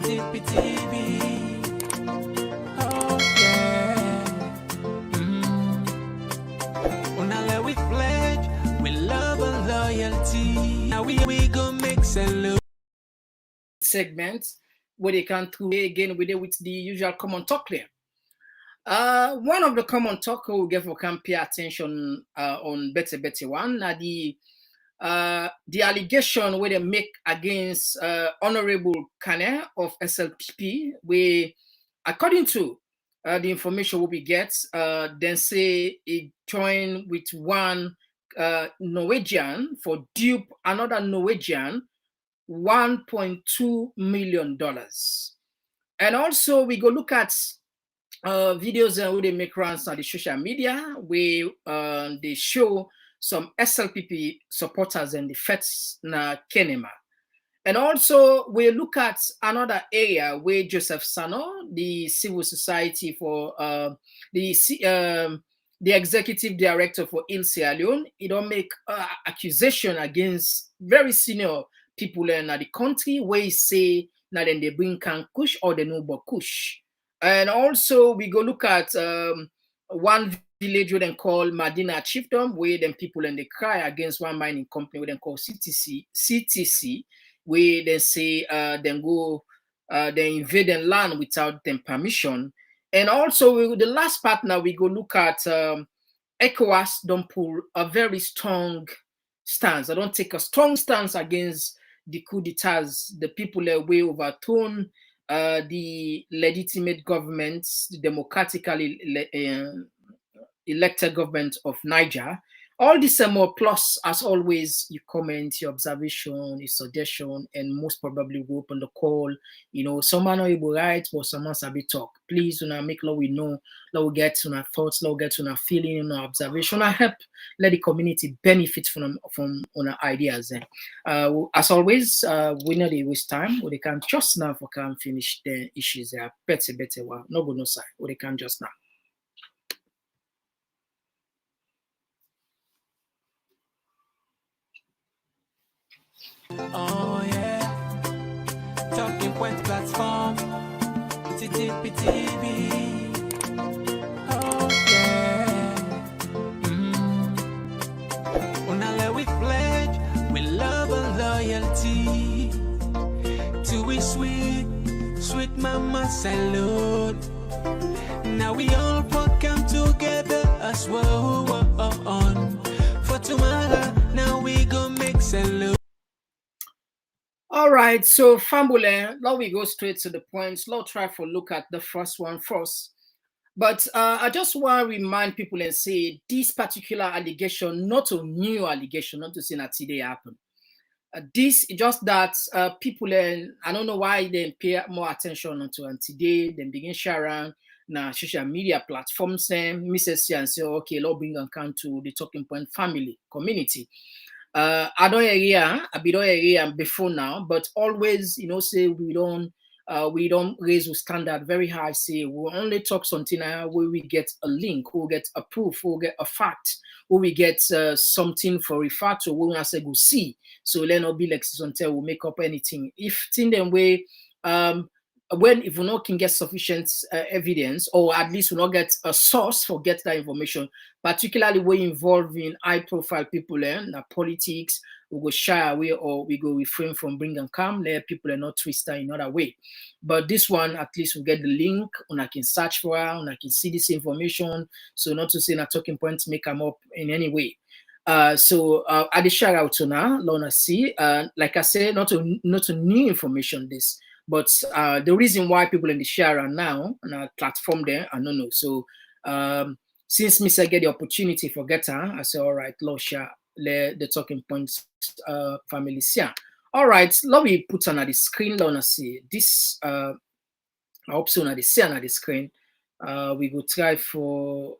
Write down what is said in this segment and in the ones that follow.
Oh yeah. Now we pledge with love and loyalty. Now we go make salute. Segment where they can through again with the usual Komon-Tok there. One of the Komon-Tok we get for can pay attention on better one. Now the allegation where they make against Honorable Kane of SLPP, where according to the information we get, then say it joined with one Norwegian for dupe another Norwegian $1.2 million. And also we go look at videos where they make rounds on the social media where they show some SLPP supporters and the feds na Kenema. And also we look at another area where Joseph Sano, the civil society for the executive director for Il Sierra Leone, he don't make accusation against very senior people in the country where he say now then they bring Kush or the Noble Kush. And also we go look at one village where they call Madina Chiefdom, where them people and they cry against one mining company where they call CTC, where they say then go they invade the land without them permission. And also the last part now we go look at ECOWAS don't pull a very strong stance. I don't take a strong stance against the coup d'etats, the people that way overthrown the legitimate governments, the democratically elected government of Niger. All this and more, plus, as always, you comment, your observation, your suggestion, and most probably we'll open the call. You know, someone not able write, but someone sabi talk. Please, make law we know, law we get to our thoughts, law get to our feeling, our observation, I help let the community benefit from our ideas. As always, we know they waste time, or they can just now for can finish the issues. They are better one. No good no side, or they can just now. Oh yeah, Talking Point platform, TTPTV. Oh yeah, Now we pledge with love and loyalty to we sweet mama salute. Now we all come together as well on for tomorrow. Now we go make salute. All right, so Fambule, now we go straight to the points. Let's try to look at the first one first. But I just want to remind people and say this particular allegation, not a new allegation, not to say that today happened. This is just that people, I don't know why they pay more attention to it today, then begin sharing na social media platforms, and Mrs. and say, okay, let's bring account to the Talking Point family community. I don't area before now, but always, say we don't raise the standard very high. Say we only talk something where we get a link, we'll get a proof, we'll get a fact, where we get something for refer to. When I say go see, so let not be like until we make up anything. If in them way, if we not can get sufficient evidence, or at least we not get a source for get that information, particularly we involved in high-profile people and politics, we go shy away or we go refrain from bringing calm. Let people are not twisted in another way. But this one, at least we get the link, and I can search for her, and I can see this information. So not to say that Talking Points make them up in any way. So I did shout out to now, Lona C. Like I said, not a new information this. But the reason why people in the share are now on our platform there, I don't know. So since Mr. get the opportunity for get her, I say, all right, let's share the Talking Points family here. All right, let me put on the screen. Let see this. I hope so. On the screen, we will try for.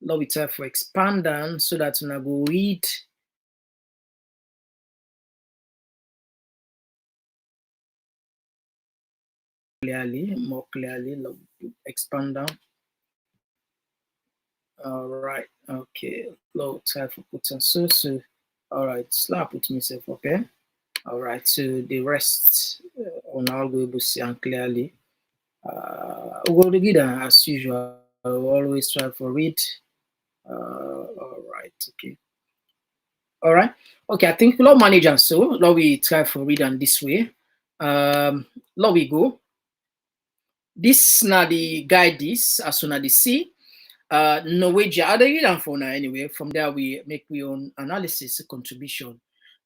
Let me try for expand down so that when I go read. More clearly, expand down. All right, okay. Low type for put on so. All right, slap put myself up here. All right, so the rest on all go able to see and clearly. We'll read as usual. We'll always try for read. All right, okay. All right. Okay, I think Lord manager so Lord we try for read on this way. Lord we go. This now the guide this as soon as they see. Norwegian, I don't read them for now anyway. From there we make we own analysis contribution.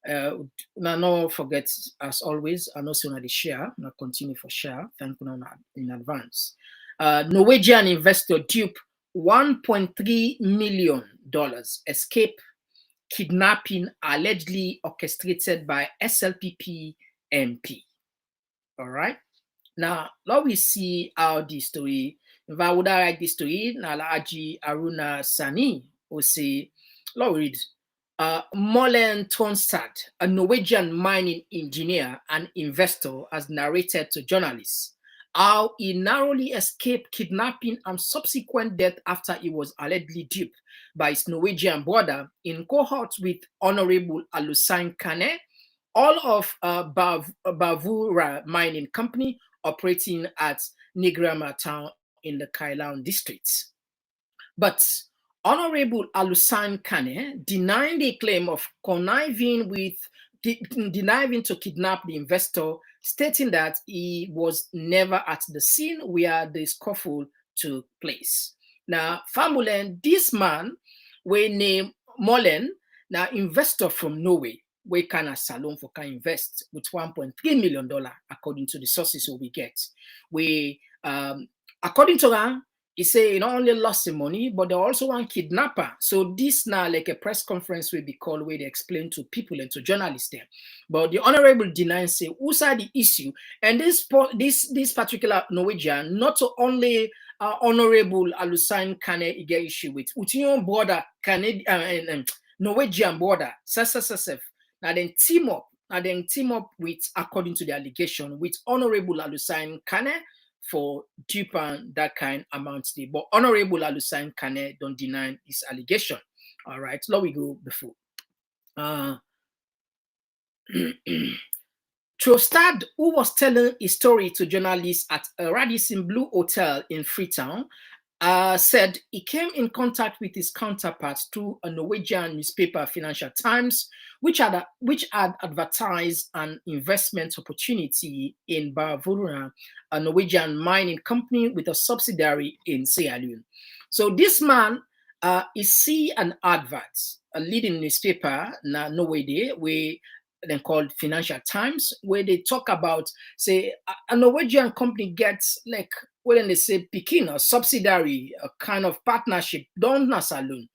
Now no forget as always, and also on the share. Now continue for share. Thank you in advance. Norwegian investor dupe $1.3 million escape kidnapping allegedly orchestrated by SLPP MP. All right. Now, let we see how the story. If I would write the story, Nalaji Aruna Sani will say, Lord read. Molen Tronstad, a Norwegian mining engineer and investor, has narrated to journalists how he narrowly escaped kidnapping and subsequent death after he was allegedly duped by his Norwegian brother in cohort with Honorable Alusain Kane, all of Bavura Mining Company operating at Nigrama town in the Kailan district. But Honorable Alusan Kane denied the claim of conniving to kidnap the investor, stating that he was never at the scene where the scuffle took place. Now, Famulen, this man, we name Molen, now investor from Norway, we can a salon for can invest with $1.3 million, according to the sources we get. We, according to them, he say he not only lost the money, but they also want kidnapper. So this now like a press conference will be called where they explain to people and to journalists there. But the honorable denies say who's the issue, and this particular Norwegian not only honorable Alusain Kane get issue with Utiyon border Canadian Norwegian border. Now then team up with, according to the allegation, with Honorable Alusain Kane for duping that kind amount there. But Honorable Alusain Kane don't deny this allegation. All right, let we go before. Trostad, who was telling his story to journalists at a Radisson Blue Hotel in Freetown, said he came in contact with his counterparts through a Norwegian newspaper, Financial Times, which had advertised an investment opportunity in Bavura, a Norwegian mining company with a subsidiary in Sierra Leone. So this man is see an advert, a leading newspaper, Norway, where then called Financial Times, where they talk about, say, a Norwegian company gets like, when they say Pekin, a subsidiary, a kind of partnership, don't na saloon,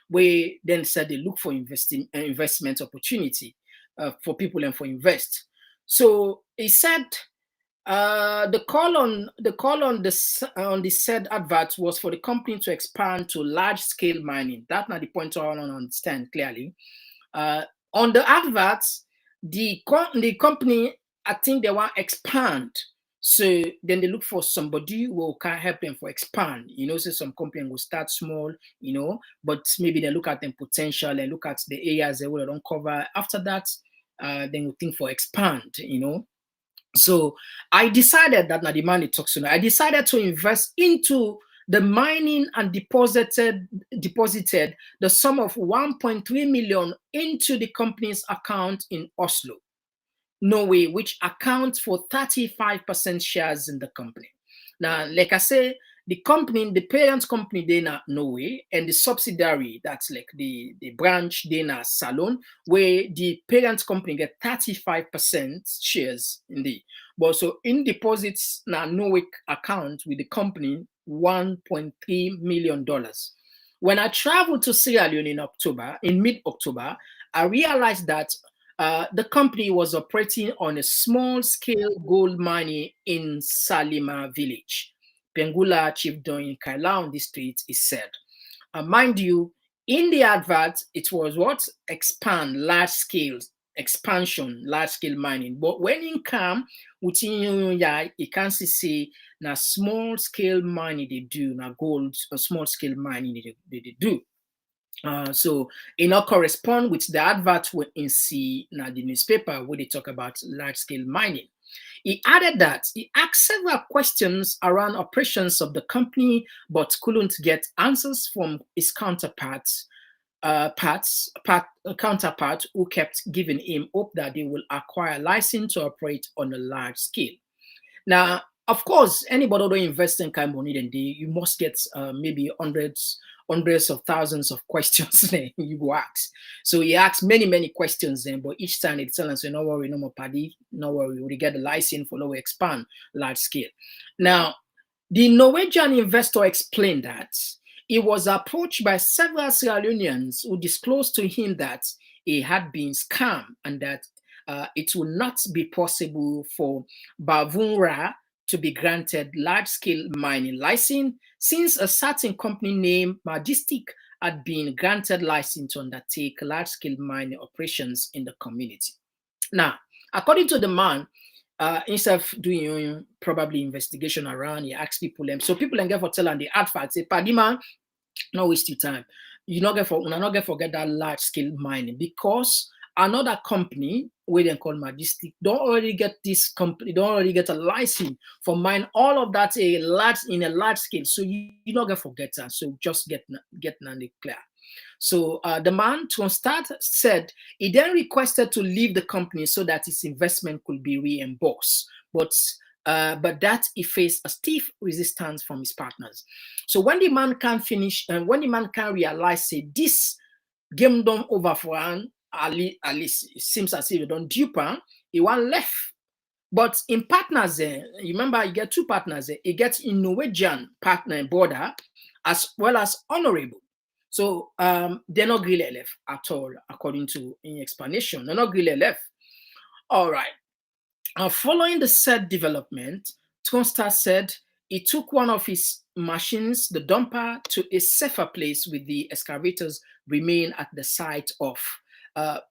where then said they look for investment opportunity for people and for invest. So he said the call on the said advert was for the company to expand to large scale mining. That's not the point I want to understand clearly. On the adverts, the company, I think they want to expand. So then they look for somebody who can help them for expand. You know, so some company will start small, you know, but maybe they look at them potential and look at the areas they will don't cover. After that, then we think for expand, you know. So I decided that now the money talks to me. I decided to invest into the mining and deposited the sum of 1.3 million into the company's account in Oslo, Norway, which accounts for 35% shares in the company. Now, like I say, the company, the parent company, they na Norway, and the subsidiary, that's like the branch, they na Salon, where the parent company get 35% shares in the. But so in deposits na Norway account with the company, $1.3 million. When I traveled to Sierra Leone in mid-October, I realized that the company was operating on a small-scale gold mining in Salima village. Pengula Chiefdom in Kailaon district is said. Mind you, in the advert, it was what? Expansion, large-scale mining. But when in come, within you can see na small-scale mining they do, na gold, small-scale mining they do. So it not correspond with the advert in see now the newspaper where they talk about large scale mining. He added that he asked several questions around operations of the company, but couldn't get answers from his counterpart who kept giving him hope that they will acquire a license to operate on a large scale. Now, of course, anybody who invest in Komon-Tok, you must get maybe hundreds of thousands of questions you go ask. So he asked many questions then, but each time it's telling us, no worry, no more paddy, no worry, we get the license for low expand large scale. Now, the Norwegian investor explained that he was approached by several Sierra Leoneans who disclosed to him that he had been scammed and that it will not be possible for Bavunra to be granted large-scale mining license since a certain company named Majestic had been granted license to undertake large-scale mining operations in the community. Now, according to the man, instead of doing probably investigation around, he asked people them. So people get for telling the hard fact, say, "Paddy man, no waste your time. You're not gonna forget that large-scale mining because another company, where they call Majestic, don't already get this company, don't already get a license for mine all of that in a large scale. So you're not gonna forget that. So just get clear." So the man, to start, said he then requested to leave the company so that his investment could be reimbursed, but that he faced a stiff resistance from his partners. So when the man can finish, when the man can realize, say, this game done over for him, at least it seems as if you don't dupe, he one left. But in partners, you remember you get two partners. He gets in Norwegian partner border as well as honorable. So they're not really left at all, according to in explanation. They're not really left. All right. Following the said development, Tronstar said he took one of his machines, the dumper, to a safer place with the excavators remain at the site of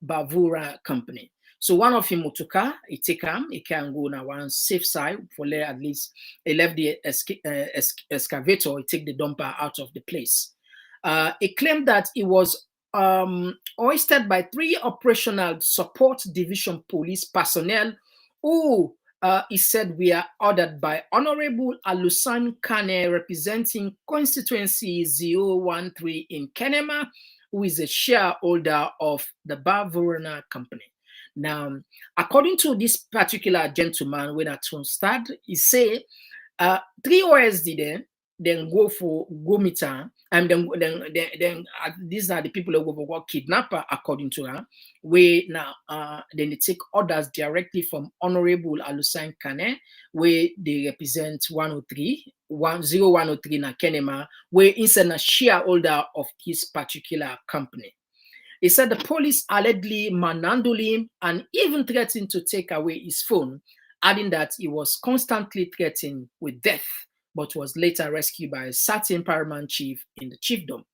Bavura company. So one of him Mutuka, he take him, he can go now one safe side for at least he left the excavator, he take the dumper out of the place. He claimed that he was hoisted by 3 operational support division police personnel who he said we are ordered by Honorable Alusan Kane representing constituency 013 in Kenema, who is a shareholder of the Bavurana company. Now, according to this particular gentleman, when I start, he say 3 OSD then go for go meter, and then these are the people who go for what kidnapper, according to her. Where now then they take orders directly from Honorable Alusan Kane, where they represent 103 na Kenema, where is a shareholder of this particular company. He said the police allegedly manhandled him and even threatened to take away his phone, adding that he was constantly threatened with death, but was later rescued by a certain paramount chief in the chiefdom.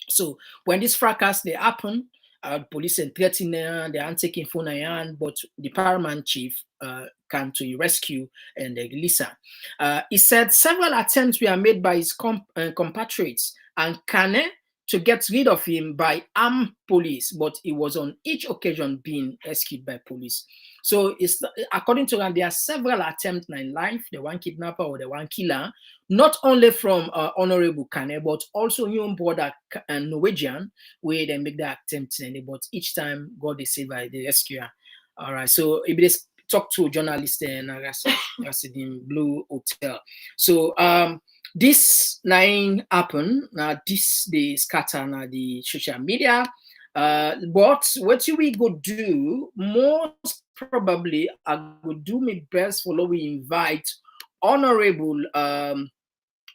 So when this fracas they happen, police and threatening them, they aren't taking phone in hand, but the paramount chief came to rescue and they release her. He said several attempts were made by his compatriots and Kane to get rid of him by armed police, but he was on each occasion being rescued by police. So it's according to them, there are several attempts in life, the one kidnapper or the one killer, not only from Honorable Kane, but also new border and Norwegian, where they make the attempt, but each time God is saved by the rescuer. All right, so if they talk to journalists and I in Blue Hotel. So this nine happen now. This they scatter now the social media. But what we go do most probably I would do my best for we invite honorable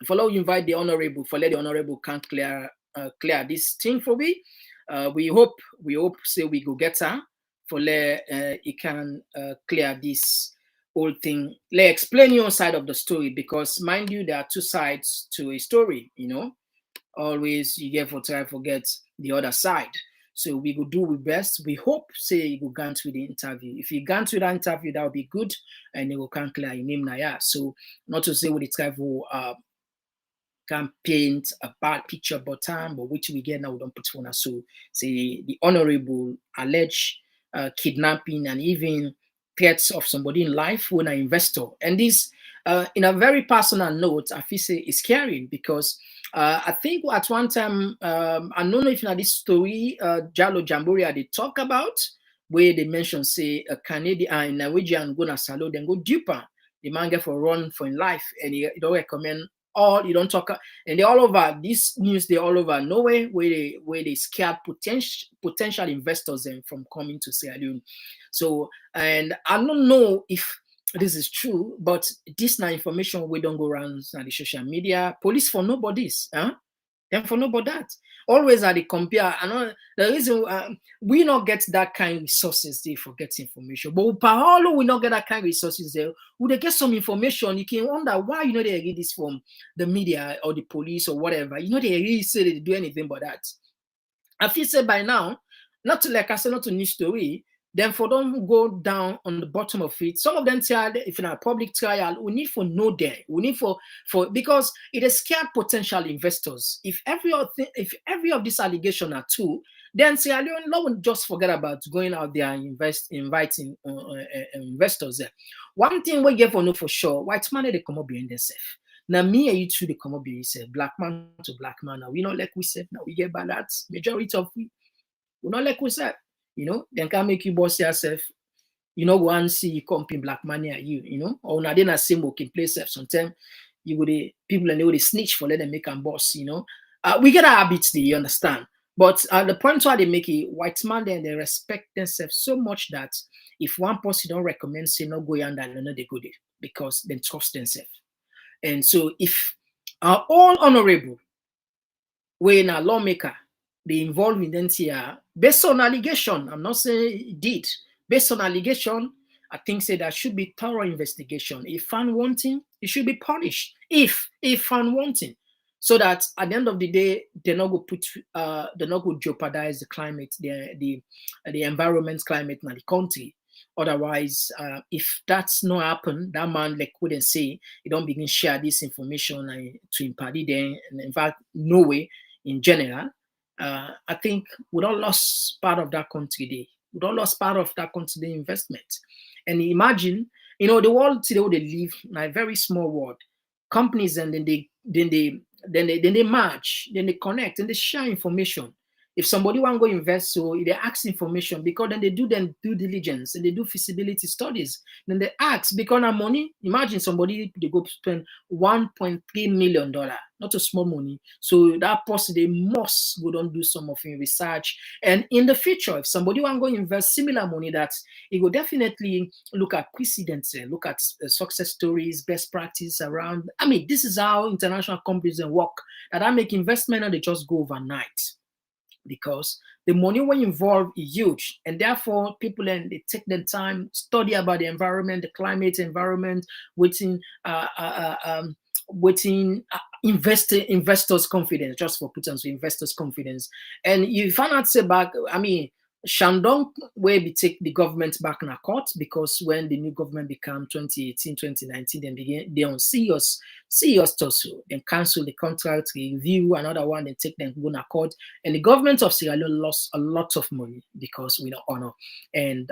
follow invite the honorable for let the honorable can clear this thing for we. We hope say we go get her for let it can clear this whole thing. Let explain your side of the story, because mind you, there are 2 sides to a story, you know. Always you get for try forget the other side. So we will do our best. We hope say you go go through the interview. If you go through the interview, that will be good, and you will can clear your name now. Yeah. So not to say we travel can paint a bad picture but which we get now we don't put on us. So say the honorable alleged kidnapping and even threats of somebody in life when an investor. And this, in a very personal note, I feel say is scary because I think at one time, I don't know if in this story, Jalo Jamboria they talk about where they mention say a Canadian and Norwegian go na salo, then go Duped. The man get for run for in life, and he don't recommend all. You don't talk, and they all over this news. They all over Norway where they scared potential investors then from coming to Sierra Leone. So, and I don't know if this is true, but this now information we don't go around on the social media. Police for nobody's, huh? Then for nobody that. Always are they compare. I know the reason we not get that kind of resources there for get information. But Paolo we not get that kind of resources there. Would they get some information? You can wonder why they get this from the media or the police or whatever. They really say they do anything but that. I feel say by now, not to like I said, not to new story. Then for them go down on the bottom of it. Some of them tell if in a public trial, we need for know them. We need for because it has scared potential investors. If every of these allegations are true, then Sierra Leone law will just forget about going out there and inviting investors there. One thing we get for know for sure, white man they come up behind themselves. Now me and you two they come up behind themselves, black man to black man. Now we not like we said, now we get bad at majority of we not like we said. Then can make you boss yourself. Go and see company black money at you, or now then a same working place sometimes you go the people and they will snitch for let them make them boss, we get our habits there, you understand. But the point why they make it white man then they respect themselves so much that if one person don't recommend say no go yonder, they go there because they trust themselves. And so if all honorable when a lawmaker they involved in NTR based on allegation. I'm not saying it did. Based on allegation, I think say there should be thorough investigation. If found wanting, it should be punished. If found wanting, so that at the end of the day, they're not going to jeopardize the climate, the environment, climate in the country. Otherwise, if that's not happen, that man like couldn't say he don't begin share this information to impart then. And in fact, no way in general. I think we don't lost part of that country there. We don't lost part of that country investment. And imagine, the world today they live in a very small world. Companies and then they merge, then they connect, and they share information. If somebody want to go invest, so they ask information because then they do them due diligence and they do feasibility studies. Then they ask because of money. Imagine somebody they go spend $1.3 million, not a small money. So that person they must go and do some of your research. And in the future, if somebody want to go invest similar money, that it will definitely look at precedents, look at success stories, best practice around. I mean, this is how international companies work. That I make investment and they just go overnight. Because the money when involved is huge, and therefore people and they take the time study about the environment, the climate environment, investors confidence, just for putting to investors confidence. And you find out say back, I mean, Shandong where we take the government back in a court because when the new government became 2018, 2019, then begin they on serious tussle, then cancel the contract, review another one, then take them go to court. And the government of Sierra Leone lost a lot of money because we don't honor. And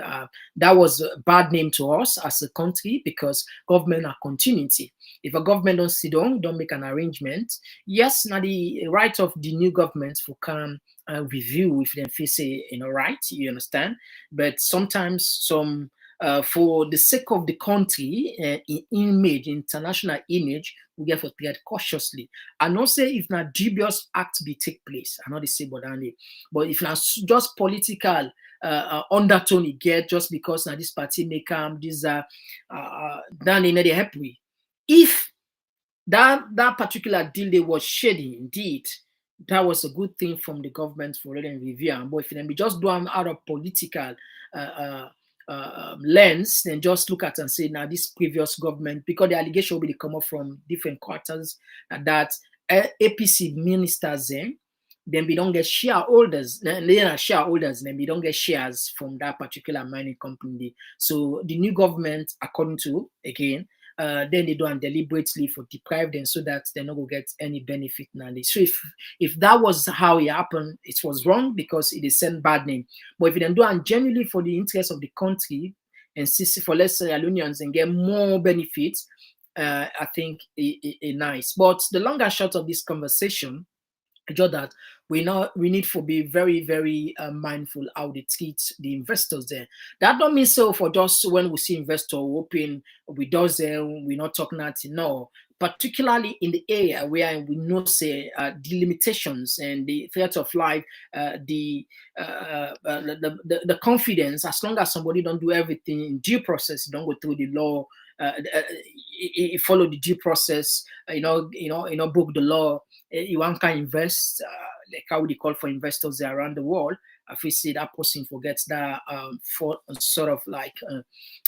that was a bad name to us as a country because government are continuity. If a government don't sit down, don't make an arrangement, yes, now the right of the new government for come review if they feel say right, you understand. But sometimes some for the sake of the country image, international image, we get for tread cautiously. I not say if not dubious act be take place. I not say but if not just political undertone it get just because now this party may come this then they help we. If that particular deal they was shady indeed, that was a good thing from the government for letting review. But if they be just do them out of political lens, then just look at and say now this previous government, because the allegation will be come up from different quarters that APC ministers then we don't get shareholders, then we don't get shares from that particular mining company. So the new government, according to again. Then they do and deliberately for deprive them so that they're not going to get any benefit now. So if that was how it happened, it was wrong because it is sent bad name. But if they do and genuinely for the interest of the country, and see for less Sierra Leoneans and get more benefits, I think is nice. But the long and short of this conversation, just that we need to be very, very mindful how they treat the investors there. That don't mean so for just when we see investor open, we does them, we not talk nothing. No, particularly in the area where we know say the limitations and the threat of life, the confidence. As long as somebody don't do everything in due process, don't go through the law. Follow the due process, book the law. You want can invest, like how they call for investors there around the world. If we see that person forgets that for sort of like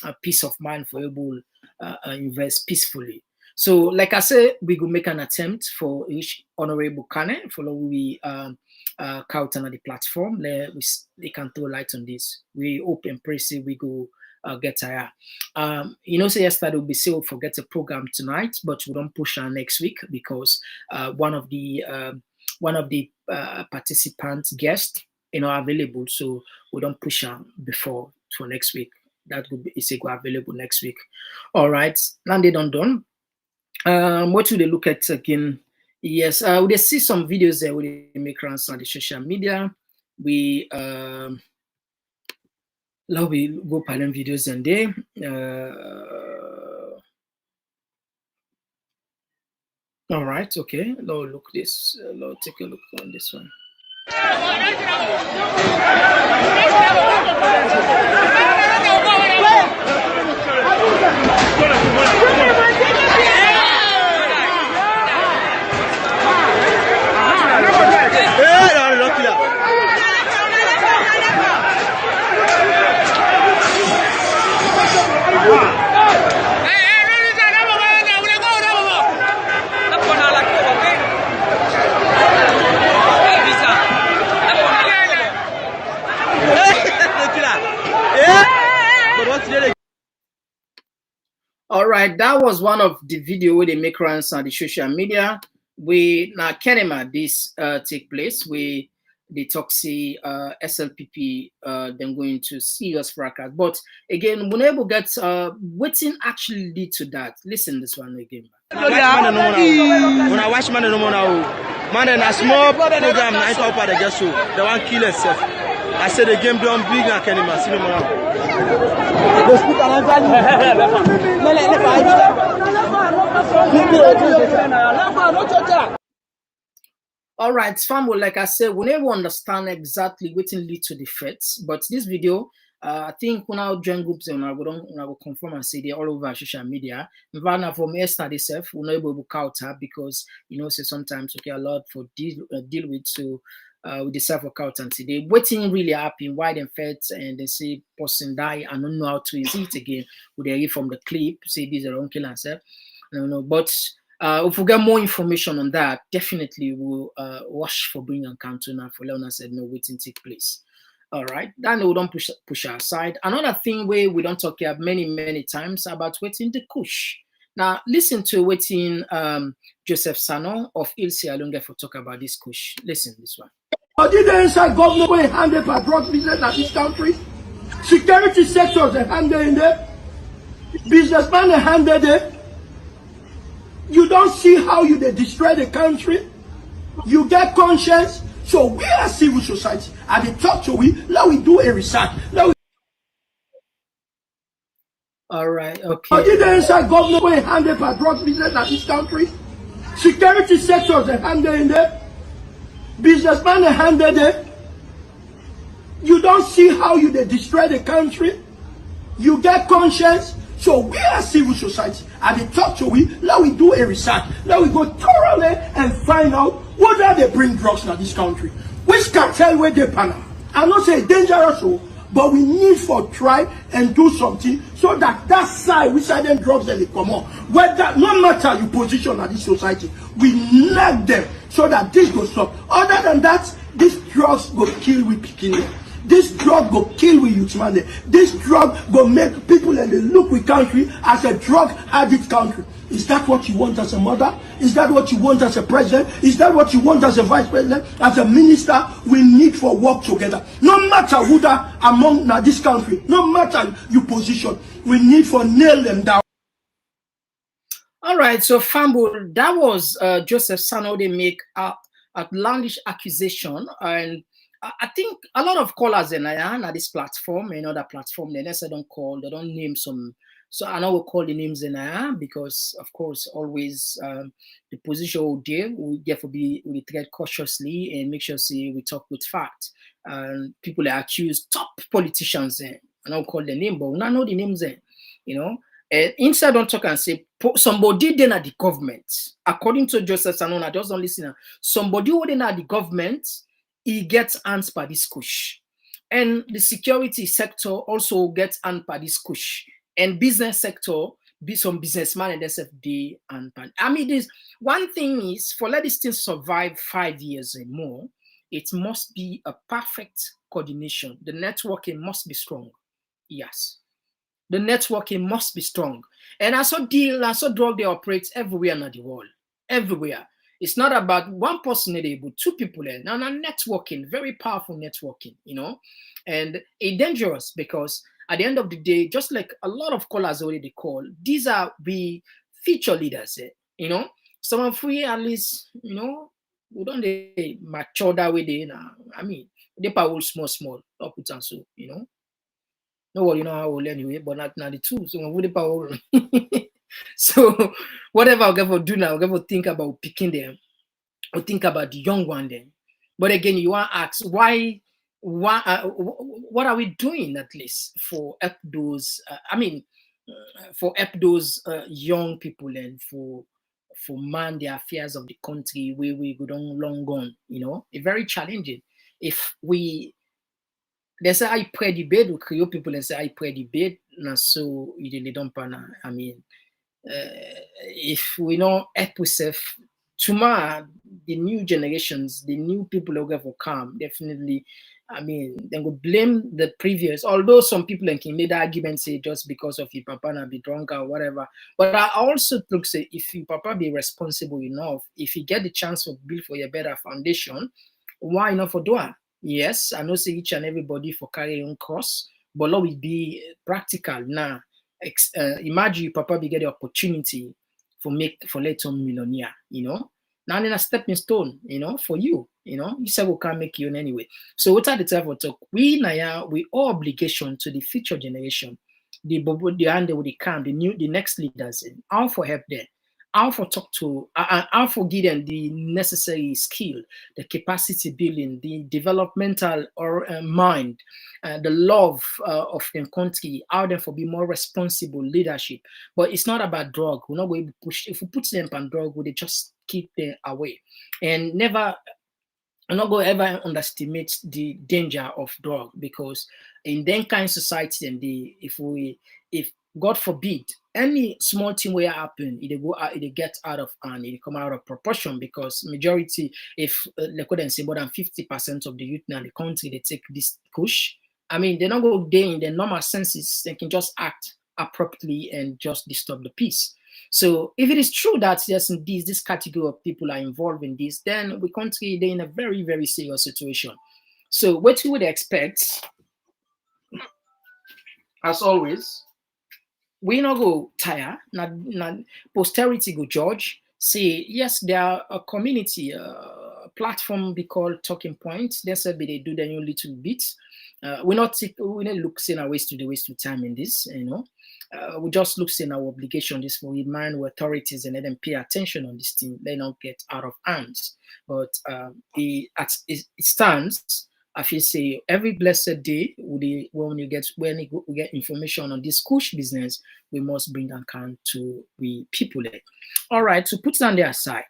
a peace of mind for able invest peacefully. So, like I said, we will make an attempt for each honorable Kane, follow we Kautan on the platform. They can throw light on this. We hope and pray say we go get higher. Say yesterday we say we'll forget a program tonight, but we don't push our next week because one of the participants guests available, so we don't push her before for next week. That would be available next week. All right, now they done. What will they look at again? Yes, we see some videos there where they make rounds on the social media. We now we go palm videos and there. All right, okay. Now look this. Now take a look on this one. All right, that was one of the video where they make rounds on the social media. We now Kenema this take place. We the Toxi SLPP then going to serious fracas. But again, whenever gets waiting actually lead to that. Listen this one again. When I watch man no more now, man in a small program I talk about the guest show. They want kill itself. I said the game done big and Kenema see me now. All right, family, like I said, we never understand exactly what lead to the threats, but this video, I think when I join groups and I will confirm and say they're all over social media. And from yesterday itself, we're not able to counter because say sometimes a lot for deal with so with the self accountancy. They waiting really happy, why them feds and they say person die and don't know how to use it again. Would they read from the clip, say these are uncle and self. But if we get more information on that, definitely we'll watch for bringing encounter now for Leona said no waiting take place. All right, then we don't push our side. Another thing where we don't talk about many times about waiting the kush. Now listen to waiting Joseph Sano of Ilse Alunga for talk about this kush. Listen this one. Did the inside government way handle by drug business in this country? Security sectors are handled in there. Businessmen are handled there. You don't see how you they destroy the country. You get conscience. So we are civil society. And they talk to we. Let we do a research. All right. Okay. Did the inside government way handle by drug business in this country? Security sectors are handled in there. Businessmen are handled there. You don't see how you they destroy the country. You get conscience. So we are civil society. And they talk to we. Let we do a research. Let we go thoroughly and find out whether they bring drugs in this country. Which cartel where they pan. I'm not saying dangerous, but we need for try and do something so that that side which side them drugs that they come on. Whether no matter your position in this society, we let them so that this goes stop. Other than that, these drugs go kill we picking them. This drug go kill we youth man. This drug go make people and they look we country as a drug addict country. Is that what you want as a mother? Is that what you want as a president? Is that what you want as a vice president? As a minister, we need for work together. No matter who that among this country, no matter your position, we need for nail them down. All right, so Fambul, that was Joseph Sano. They make outlandish accusation, and I think a lot of callers in this platform, another platform, they never don't call, they don't name some. So I know we'll call the names in because, of course, always the position we deal, we therefore we tread cautiously and make sure we talk with fact. People are accused, top politicians, I don't call the name, but we don't know the names, you know. Inside don't talk and say somebody then at the government, according to Joseph Sanona, just don't listen. Somebody who then at the government, he gets hands by this kush, and the security sector also gets hands by this kush, and business sector be some businessman and SFD and I mean this one thing is for let this thing survive 5 years and more, it must be a perfect coordination. The networking must be strong. Yes. The networking must be strong. And I saw drug they operate everywhere in the world. Everywhere. It's not about one person, but two people. Now, networking, very powerful networking, you know. And it's dangerous because at the end of the day, just like a lot of callers already call, these are the future leaders, you know. Some of we at least, you know, we don't they mature that way they now. I mean, they power small, up with and so, you know. No one, you know how old anyway, but not the two. So I'm power. So whatever I'll ever do now, I'll ever think about picking them or think about the young one then. But again, you want to ask why what are we doing at least for help those for help those young people and for man the affairs of the country where we go down long gone, you know, it's very challenging. If we they say I pray debate, we create people and say I pray debate, and so you don't pan. I mean, if we don't help ourselves, tomorrow the new generations, the new people who will come, definitely. I mean, they will blame the previous. Although some people can make the argument say just because of your papa not be drunk or whatever. But I also look say if your papa be responsible enough, if you get the chance to build for your better foundation, why not for doing? Yes, I know say each and everybody for carrying costs, but let we be practical now. Imagine your papa be get the opportunity for let some millionaire, you know. Now then a stepping stone, you know, for you, you know. You say we can't make you in anyway. So what are the type of talk? We owe obligation to the future generation, the hand with the camp, the next leaders, how for help them. How for talk to, how for give them the necessary skill, the capacity building, the developmental or mind, the love of the country, how them for be more responsible leadership. But it's not about drug. We're not going to push. If we put them on drug, we just keep them away, and never. I'm not going to ever underestimate the danger of drug because in that kind of society, and if God forbid any small thing will happen, it get out of hand, it come out of proportion because majority, if they couldn't say more than 50% of the youth in the country they take this push. I mean, they're not going to in their normal senses, they can just act abruptly and just disturb the peace. So if it is true that yes, indeed, this category of people are involved in this, then we country they're in a very, very serious situation. So what you would expect, as always, we not go tire, not posterity go judge, say yes, there are a community platform we call talking points. That's why they do their own little bit. We not look saying our waste to time in this, you know. We just look in our obligation this for remind authorities and let them pay attention on this thing. They don't get out of hands. But it stands. I feel say every blessed day when we get information on this kush business, we must bring account to the people there. All right, so put it on their side.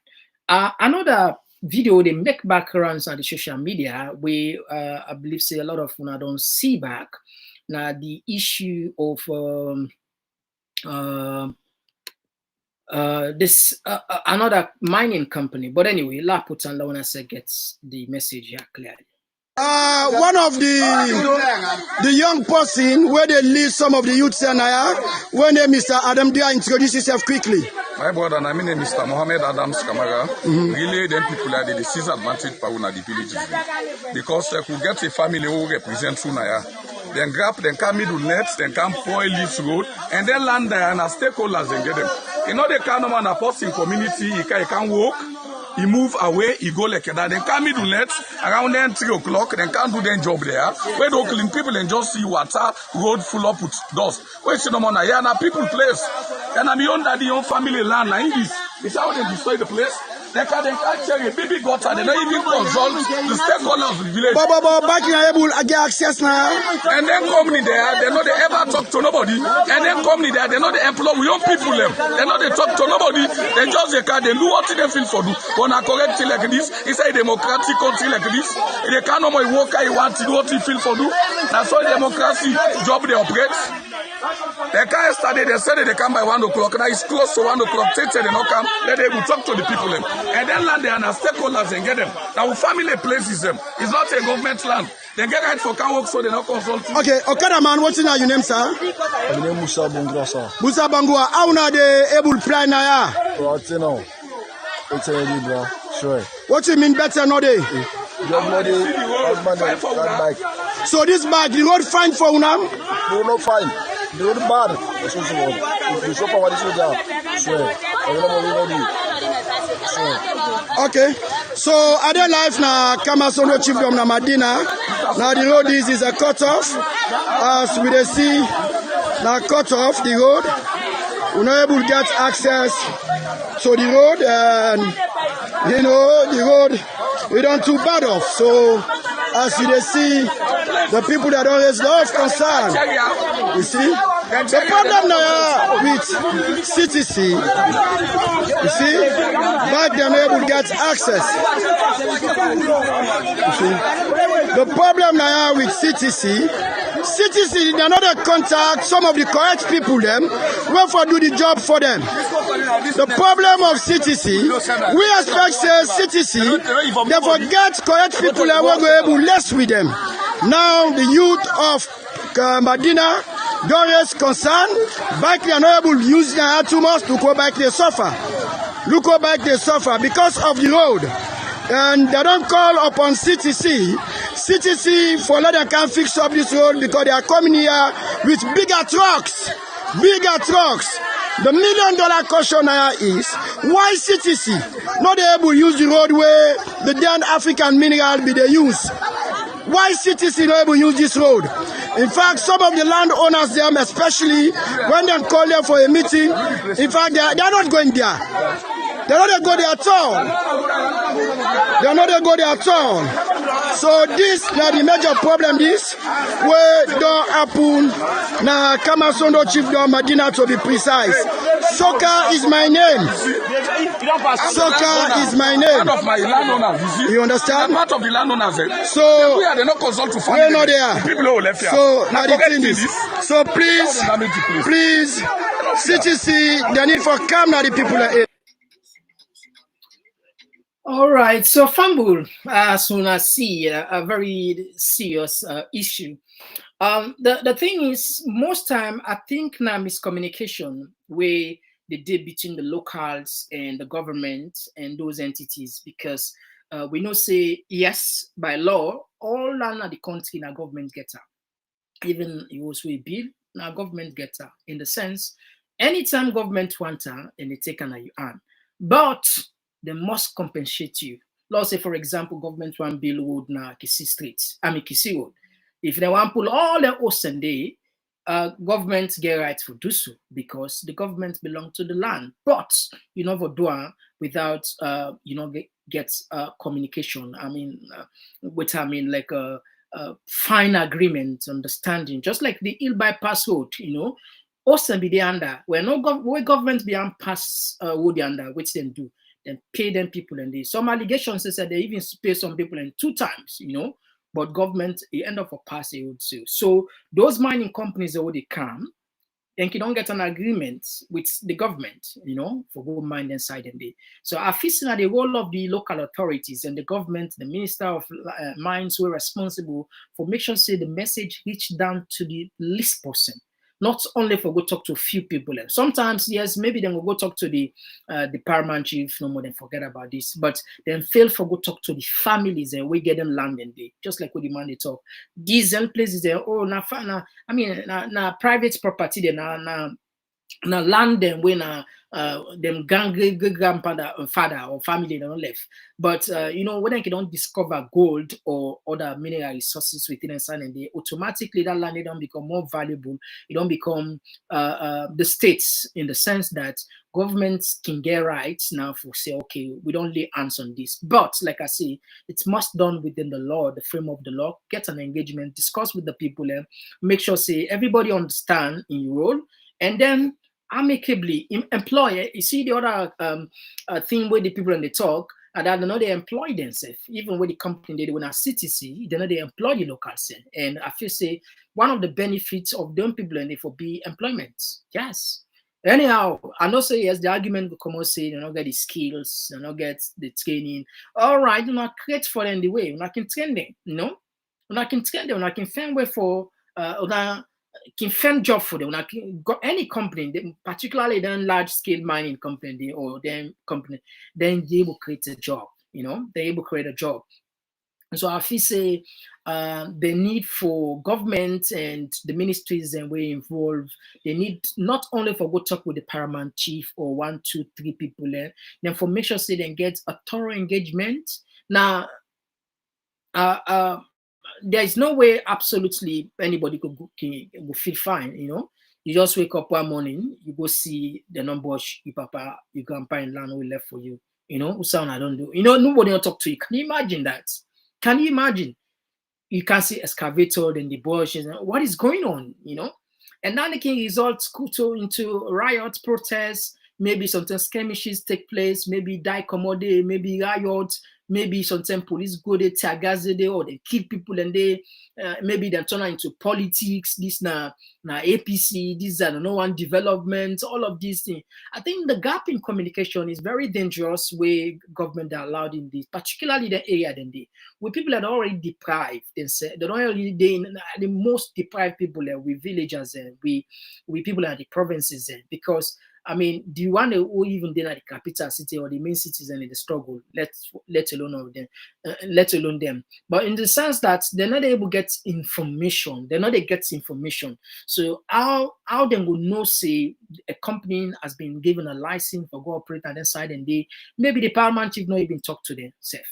Another video they make backgrounds on the social media, we I believe say a lot of I don't see back. Now the issue of this another mining company, but anyway, La Put and Lawana gets the message here clearly. One of the young person where they lead some of the youth Senaya, when Mr. Adam Dia introduce himself quickly. My brother, my name is Mr. Mohammed Adams Kamara. Really, then people are the disadvantaged power in the villages because they could get a family who represents Sunaya. Then grab, then come middle nets, then come foil leaves road, and then land there and as stakeholders and get them. You know, they can't man a person community, he can walk. He move away, he go like that. Then come middle nets around then 3 o'clock. Then can't do their job there. Where the clean people and just see water road full up with dust. Where see no more now? Yeah, now people place. And I'm beyond that the own family land. Now in this, it's how they destroy the place. They can't share a baby gutter. They don't even consult the stakeholders of the village. But back in able to get access now. And then company there, they know they ever talk to nobody. And then company there, they know they employ young people them. They know they talk to nobody. They just they do what they feel for do. On a correct thing like this, it's a democratic country like this. They can't no more work. He want to do what he feel for do. That's all democracy job they operate. They can't study. They said they come by 1 o'clock. Now it's close to 1 o'clock. They say they don't come. Then they will talk to the people them. And then land there and stakeholders and get them. Now family places them. It's not a government land. They get right for can work so they not consult. Okay, Okada man, what's your name, sir? My name is Musa Bangua, sir. Musa Bangua, how are they able to plan now? Right now, it's a bro. Sure. What you mean better no day? So this bag, the road fine for Unam? No, not fine. The road bad. If you suffer what is your job, sure. Okay, so other life na Kamasono Chiefdom na Madina. Now the road is a cut off. As we dey see, now cut off the road. We're not able to get access to the road, and you know the road we don't too bad off. So as you dey see, the people that always love concern. You see, the problem now with CTC, you see, back them able to get access. You see, the problem now with CTC, they not contact some of the correct people them, where for do the job for them. The problem of CTC, we expect say CTC, they forget correct people that were able to less with them. Now the youth of Madina don't raise concern, back they are not able to use their too much to go back they suffer. Look how back they suffer because of the road. And they don't call upon CTC. CTC for let them can fix up this road because they are coming here with bigger trucks. Bigger trucks. The $1 million question now is why CTC not able to use the road where the damn African mineral be they use? Why CTC not able to use this road? In fact, some of the landowners them, especially when they call them for a meeting, in fact, they are not going there. They're not going there at all. They're not going there at all. So this now the major problem this where don't happen now Kamasono Chiefdom Madina to be precise. Soccer is my name. Soccer is my name. Part of my landowners, you understand? Part of the landowners. So we are not consult to family. We're not there. People who left here. So now the thing is. So please, CTC, they need for come now the people are here. All right, so fumble as soon as see a very serious issue. The thing is, most time I think now miscommunication where they did between the locals and the government and those entities, because we know say yes by law all land of the country now government get out. Even it was a bill now government get out in the sense anytime government want and they take an you on, but they must compensate you. Let's say, for example, government want build road na Kisi Street, Kisi Road. If they want pull all the ocean day, government get right to do so because the government belong to the land. But you know, for do without get communication. Like a fine agreement, understanding, just like the Hill bypass road. Ocean be the under where where government be on pass road under, which them do. Then pay them people, and some allegations said they even pay some people in 2 times, but government end up for pass a road sale. So those mining companies already come, and you don't get an agreement with the government, for go mind inside and day. So I feel that the role of the local authorities and the government, the minister of mines, were responsible for make sure say the message reach down to the least person. Not only for go talk to a few people. Sometimes, yes, maybe then we'll go talk to the paramount chief, no more than forget about this. But then fail for go talk to the families and we get them land and day, just like what the man they talk. These places there, private property, they na land them when them father or family they don't left. But when they don't discover gold or other mineral resources within inside, and they automatically that land they don't become more valuable. It don't become the states, in the sense that governments can get rights now for say, okay, we don't lay hands on this. But like I say, it's must done within the law, the frame of the law. Get an engagement, discuss with the people, and make sure say everybody understand in your role, and then amicably employ. You see the other thing where the people and they talk, and that they know they employ themselves. Even with the company they when a CTC, they know they employ the local scene. And I feel say one of the benefits of them people and they for be employment. Yes. Anyhow, I know say yes, the argument will come out say they don't get the skills, they don't get the training. All right, do not create for them the way. When I can train them, when I can train them, when I can find way for can find job for them. When I can got any company, particularly then large scale mining company or then company, then they will create a job. They're able to create a job. And so I feel say the need for government and the ministries and we involved, they need not only for go talk with the paramount chief or 1, 2, 3 people there, then for make sure say they get a thorough engagement. Now, there is no way absolutely anybody could feel fine. You just wake up one morning, you go see the number your papa, your grandpa and land will left for you. Sound I don't do. Nobody will talk to you. Can you imagine that? Can you imagine? You can see excavator in the bushes. What is going on? And then it can result into riots, protests. Maybe sometimes skirmishes take place. Maybe die commode. Maybe riots. Maybe sometimes police go there, tear gas there, or they kill people, and they maybe they turn into politics. This na APC, this are no one development, all of these things. I think the gap in communication is very dangerous where government are allowed in this, particularly the area then they where people are already deprived. They don't already the most deprived people with villagers and we people at the provinces because I mean, the one who even then at the capital city or the main cities and in the struggle, let alone them. But in the sense that they're not able to get information, So how they will know say a company has been given a license for go operate on that side and maybe the paramount chief not even talk to themselves.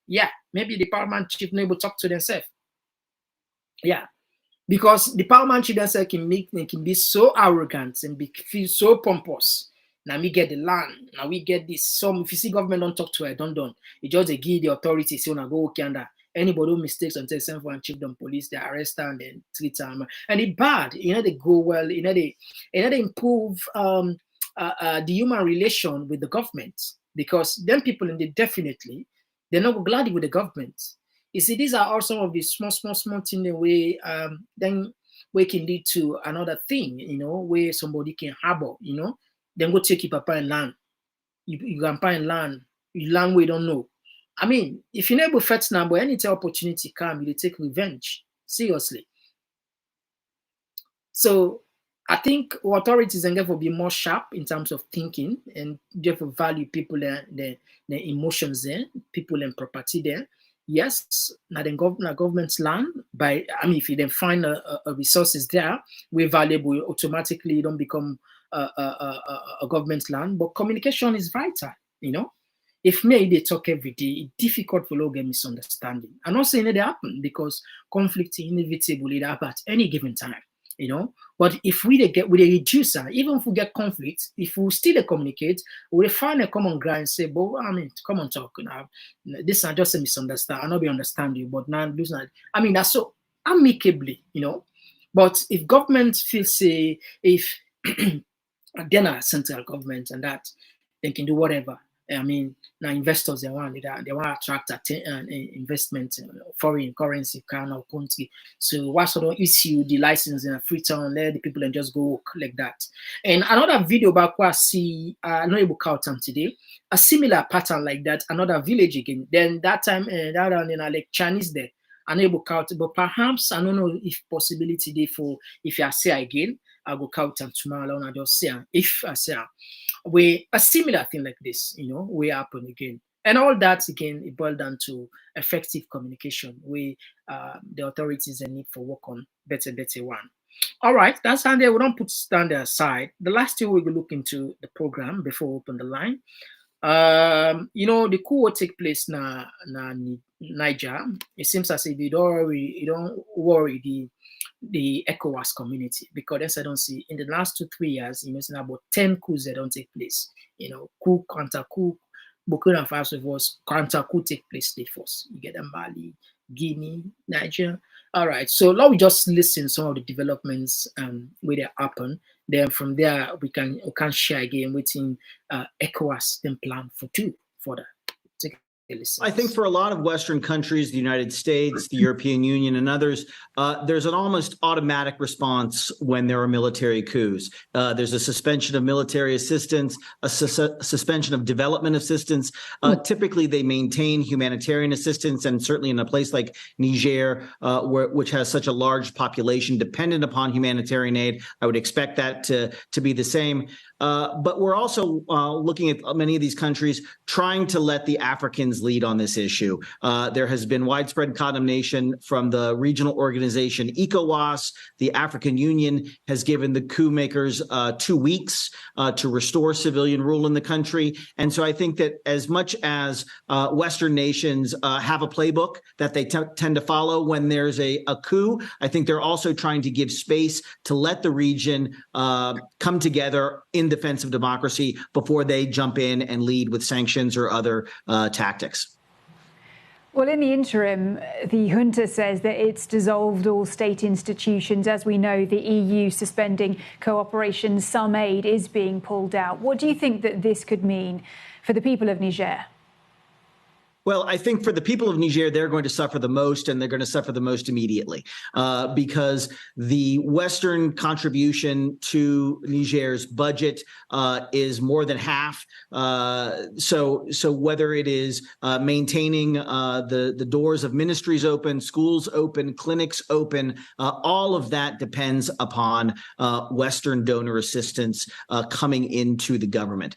Yeah, maybe the paramount chief not able to talk to themselves. Yeah. Because the paramount chief themselves can be so arrogant and feel so pompous. Now we get the land. Now we get this. Some if you see government don't talk to her, don't. It just they give the authority. So now go okay under anybody who mistakes until send for and chief them police, they arrest them and then treat them. And it's bad. They go well. They improve the human relation with the government because them people definitely they're not glad with the government. You see, these are all some of the small things in the way then we can lead to another thing, where somebody can harbor, then go take your papa and land. You grandpa and land, you land we don't know. I mean, if you never fetch now, but any opportunity come, you take revenge. Seriously. So I think authorities and therefore be more sharp in terms of thinking and therefore value people their emotions there, people and property there. Yes, now the government's land if you then find a resources there, we're valuable, automatically you don't become a government's land. But communication is vital, If they talk every day, it's difficult for get misunderstanding. I'm not saying it happen because conflict is inevitable, it happens at any given time. But if we reduce that, even if we get conflict, if we still communicate, we find a common ground and say, but come on, talk now. This is just a misunderstanding. I know we understand you, but now lose that. I mean, that's so amicably, But if government feels if they're not central government and that they can do whatever, I mean, now investors they want to attract investment, foreign currency kind of country. So why should don't issue the license in a free town, let the people and just go work like that? And another video back where I see not able to count today, a similar pattern like that, another village again. Then that time like Chinese there, unable count, but perhaps I don't know if possibility there for if you say again, I go count and tomorrow and I just say if I say we a similar thing like this, will happen again. And all that again, it boils down to effective communication. We the authorities need for work on better one. All right, that's how we don't put standard aside. The last thing we will look into the program before we open the line. The coup will take place na Niger. It seems as if you don't worry the ECOWAS community, because I don't see in the last 2-3 years, about 10 coups that don't take place. Coup, counter coup, Burkina Faso was counter coup take place the first. You get Mali, Guinea, Niger. All right, so now we just listen some of the developments where they happen. Then from there we can share again within ECOWAS then plan for that. Take a listen. I think for a lot of Western countries, the United States, the European Union, and others, there's an almost automatic response when there are military coups. There's a suspension of military assistance, a suspension of development assistance. Typically, they maintain humanitarian assistance, and certainly in a place like Niger, which has such a large population dependent upon humanitarian aid, I would expect that to be the same. But we're also looking at many of these countries trying to let the Africans lead on this issue. There has been widespread condemnation from the regional organization ECOWAS. The African Union has given the coup makers 2 weeks to restore civilian rule in the country. And so I think that as much as Western nations have a playbook that they tend to follow when there's a coup, I think they're also trying to give space to let the region come together in defense of democracy before they jump in and lead with sanctions or other tactics. Well, in the interim, the junta says that it's dissolved all state institutions. As we know, the EU suspending cooperation, some aid is being pulled out. What do you think that this could mean for the people of Niger? Well, I think for the people of Niger, they're going to suffer the most, and they're going to suffer the most immediately because the Western contribution to Niger's budget is more than half. So whether it is maintaining the doors of ministries open, schools open, clinics open, all of that depends upon Western donor assistance coming into the government.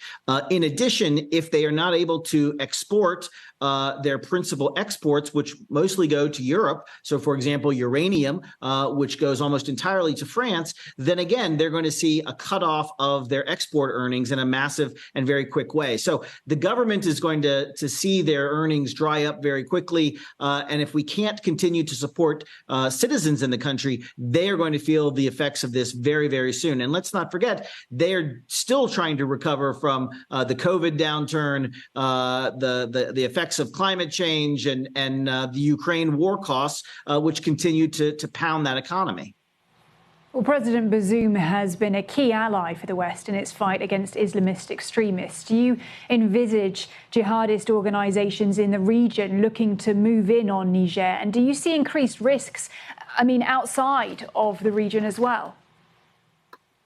In addition, if they are not able to export their principal exports, which mostly go to Europe. So, for example, uranium, which goes almost entirely to France, then again, they're going to see a cutoff of their export earnings in a massive and very quick way. So the government is going to see their earnings dry up very quickly. And if we can't continue to support citizens in the country, they are going to feel the effects of this very, very soon. And let's not forget, they're still trying to recover from the COVID downturn, the effects of climate change and the Ukraine war costs, which continue to pound that economy. Well, President Bazoum has been a key ally for the West in its fight against Islamist extremists. Do you envisage jihadist organizations in the region looking to move in on Niger? And do you see increased risks, outside of the region as well?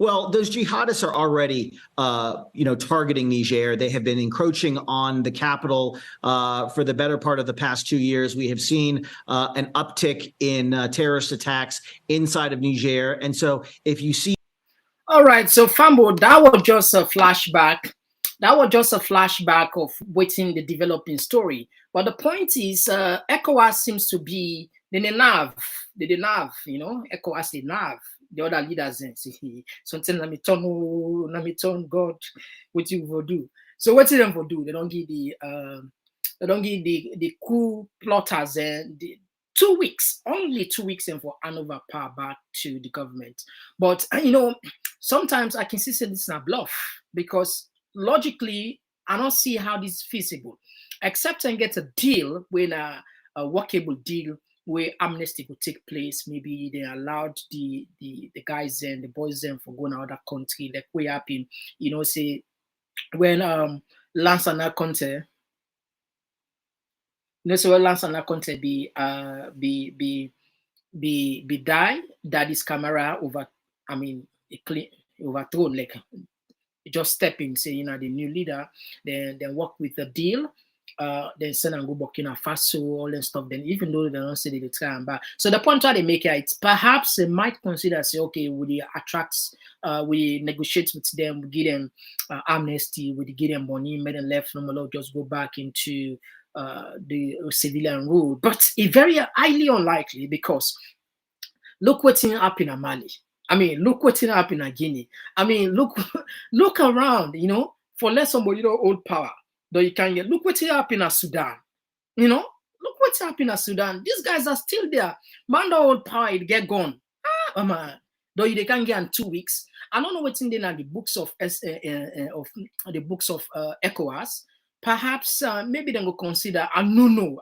Well, those jihadists are already, targeting Niger. They have been encroaching on the capital for the better part of the past 2 years. We have seen an uptick in terrorist attacks inside of Niger. And so if you see. All right. So, Fambo, that was just a flashback. That was just a flashback of waiting the developing story. But the point is, ECOWAS seems to be the nav, ECOWAS the nav. The other leaders say something let me turn God, what you will do. So what them for do? They don't give the coup plotters the 2 weeks, only 2 weeks and for hand over power back to the government. But sometimes I can see this is a bluff because logically I don't see how this is feasible, except and get a deal when a workable deal where amnesty could take place. Maybe they allowed the guys and the boys them for going out of that country, like way up in, say when Lance Anaconte. You know, so Lance Anaconte be die that his camera over, I mean, overthrown, like just step in, say, you know, the new leader, then work with the deal, then send and go Burkina Faso, all that stuff. Then even though they don't say they try and back. So the point why they make it, perhaps they might consider, say, okay, we we negotiate with them, we give them amnesty, we give them money, make them left, no just go back into the civilian rule. But it's very highly unlikely, because look what's happening in Mali. I mean, look what's happening in Guinea. I mean, look around, you know, for let somebody hold power, though you can get. Look what's happening in Sudan. You know, look what's happening in Sudan. These guys are still there. Man, the old power, it get gone. Man. Though they can get in 2 weeks. I don't know what's in there, the books of ECOWAS. Perhaps maybe they will consider. No.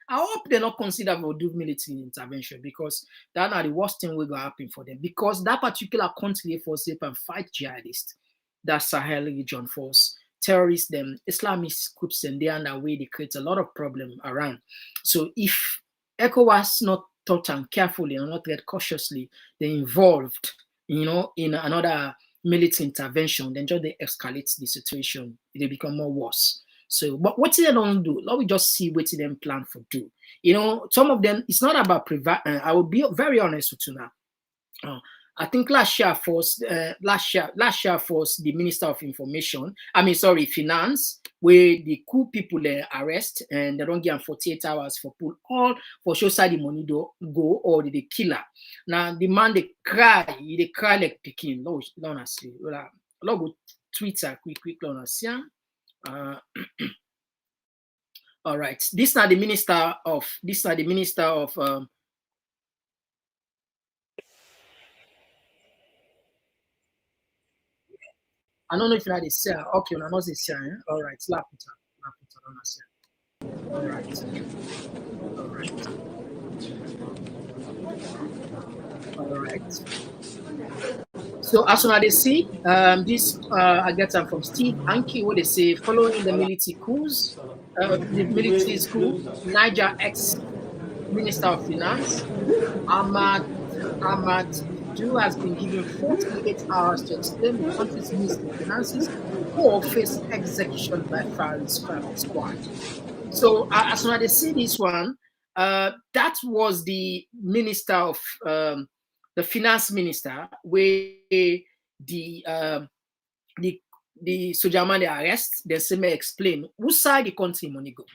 I hope they not consider for do military intervention, because that's not the worst thing will go happen for them. Because that particular country for safe and fight jihadists, that Sahel region force, terrorists, them Islamist groups, and they are the way they create a lot of problem around. So if ECOWAS not thought and carefully and not get cautiously, they involved, you know, in another military intervention, then just they escalate the situation, they become more worse. So, but what they don't do, let me just see what them plan for do. You know, some of them, it's not about I will be very honest with you now. I think last year force the Minister of Information, Finance, where the coup people arrest and they don't give them 48 hours for pull all for show side the money do go, or they kill her. Now the man they cry like picking. No, honestly, go Twitter quick honestly. All right, this is not the minister of I don't know if you had a share. Okay, I'm not a share. All right, slap it up. All right. So as soon as they see this, I get them from Steve Anki, what they say, following the military coups, the military coup, Niger ex-minister of finance, Ahmad has been given 48 hours to explain the country's ministry of finances or face execution by firing squad. So as soon as they see this one, that was the minister of the finance minister, where the soldier man they arrest, then say may explain who side the country money go.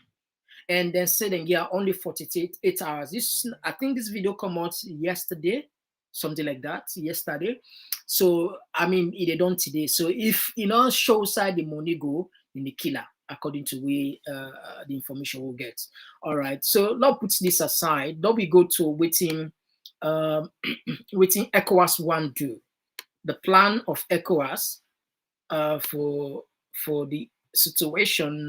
And then say then yeah, only 48 hours. I think this video come out yesterday, something like that, yesterday. So I mean they don't today. So if show side the money go, in the killer, according to the information we'll get. All right. So let's put this aside. Then we go to waiting ECOWAS one do. The plan of ECOWAS for the situation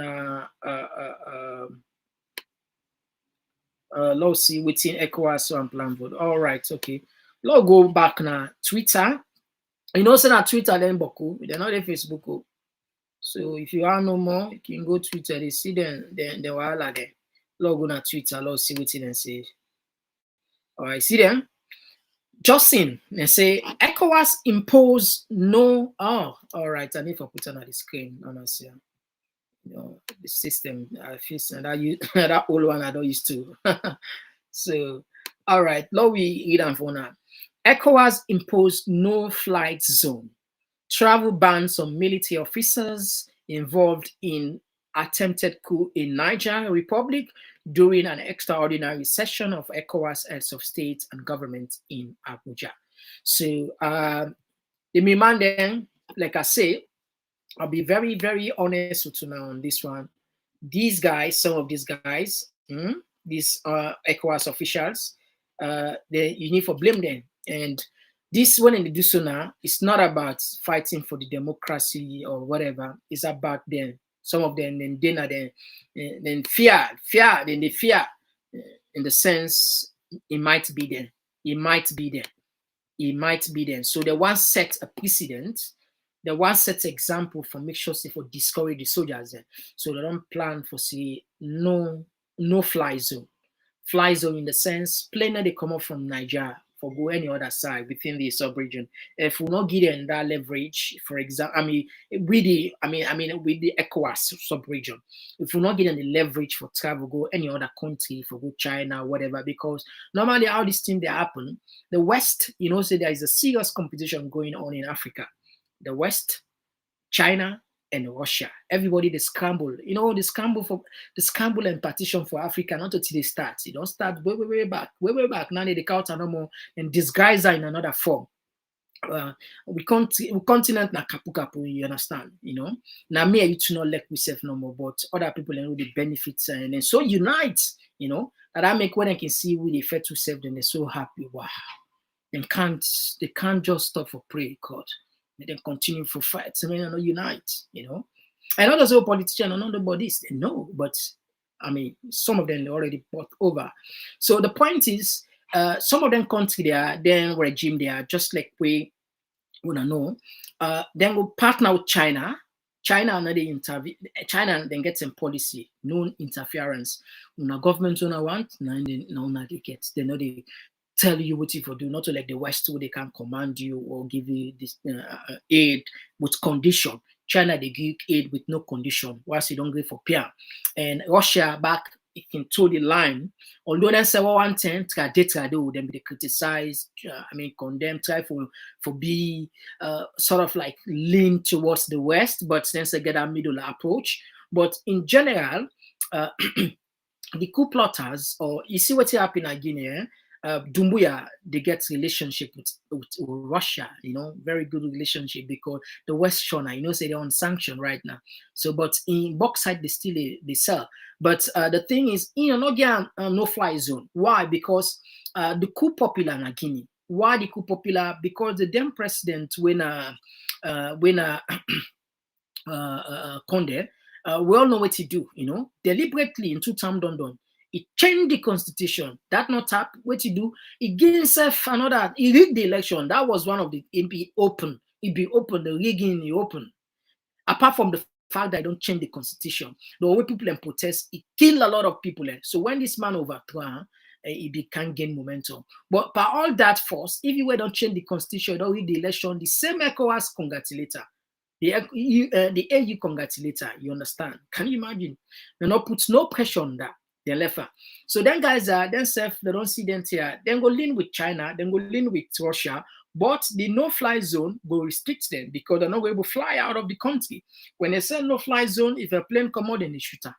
let's see within ECOWAS one plan for. All right, okay. Let's go back now. Twitter. You know, say that Twitter then boku. They're not a Facebook. So if you are no more, you can go Twitter. They see them while there. Let's go na Twitter. Let's see what they say. All right, see them. Justin, they say ECOWAS impose no. Oh, all right. I need to put on the screen. Honestly, the system. I feel that old one I don't used to. So, all right. Let we read on for now. ECOWAS imposed no flight zone, travel bans on military officers involved in attempted coup in Niger Republic during an extraordinary session of ECOWAS heads of state and government in Abuja. So the memorandum, like I say, I'll be very, very honest with you now on this one. These guys, some of these guys, these ECOWAS officials, you need to blame them. And this one in the do so now, it's not about fighting for the democracy or whatever. It's about them. Some of them then fear, then they fear in the sense it might be them. So they want set a precedent the one set example for make sure say for discourage the soldiers there. So they don't plan for say no fly zone. Fly zone in the sense plane they come up from Nigeria for go any other side within the sub-region. If we not give them that leverage, for example, with the ECOWAS sub-region, if we not give them the leverage for travel, go any other country, for go China, whatever, because normally how this thing they happen, the West, say there is a serious competition going on in Africa. The West, China, and Russia. Everybody they scramble. The scramble and partition for Africa not until they start. It don't start way back. Way back. Now they count no more and disguise are in another form. We continent na kapu, you understand? Now me you to not let myself no more, but other people know the benefits and then so unite, that I make when I can see we the fair to serve them, they're so happy. Wow. They can't just stop for pray, God. They continue for fights. Not unite, And not as a politician or not the bodies, they know, but some of them already bought over. So the point is, some of them country their regime they are just like we wanna know. Then we'll partner with China. China and they intervene. China then get some policy, no interference. When a government want, now they get. They know they tell you what you do, not to like the West where they can command you or give you this aid with condition. China they give aid with no condition, whilst you don't give for peer. And Russia back it can toe the line. Although they say one thing, them they criticize, condemn, try for be sort of like lean towards the West, but then they get a middle approach. But in general, the coup plotters, or you see what's happening in Guinea. Doumbouya, they get relationship with Russia, very good relationship because the West China, say they're on sanction right now. So, but in bauxite, they still they sell. But the thing is, not get no fly zone. Why? Because the coup popular in Guinea. Why the coup popular? Because the then president when Condé, we all know what he do, deliberately in 2 term done. He changed the constitution. That not tap. What he do? He gave himself another. He rigged the election. That was one of the MP open. He be open. The rigging he open. Apart from the fact that I don't change the constitution, the way people and protest, he killed a lot of people. So when this man overthrown, he can't gain momentum. But by all that force, if you don't change the constitution, don't rig the election, the same ECOWAS congratulator. The AU congratulator. You understand? Can you imagine? They not put no pressure on that. They left her. So then guys themselves they don't see them here. Then go lean with China, then go lean with Russia, but the no-fly zone will restrict them because they're not able to fly out of the country. When they say no-fly zone, if a plane come out, then they shoot her.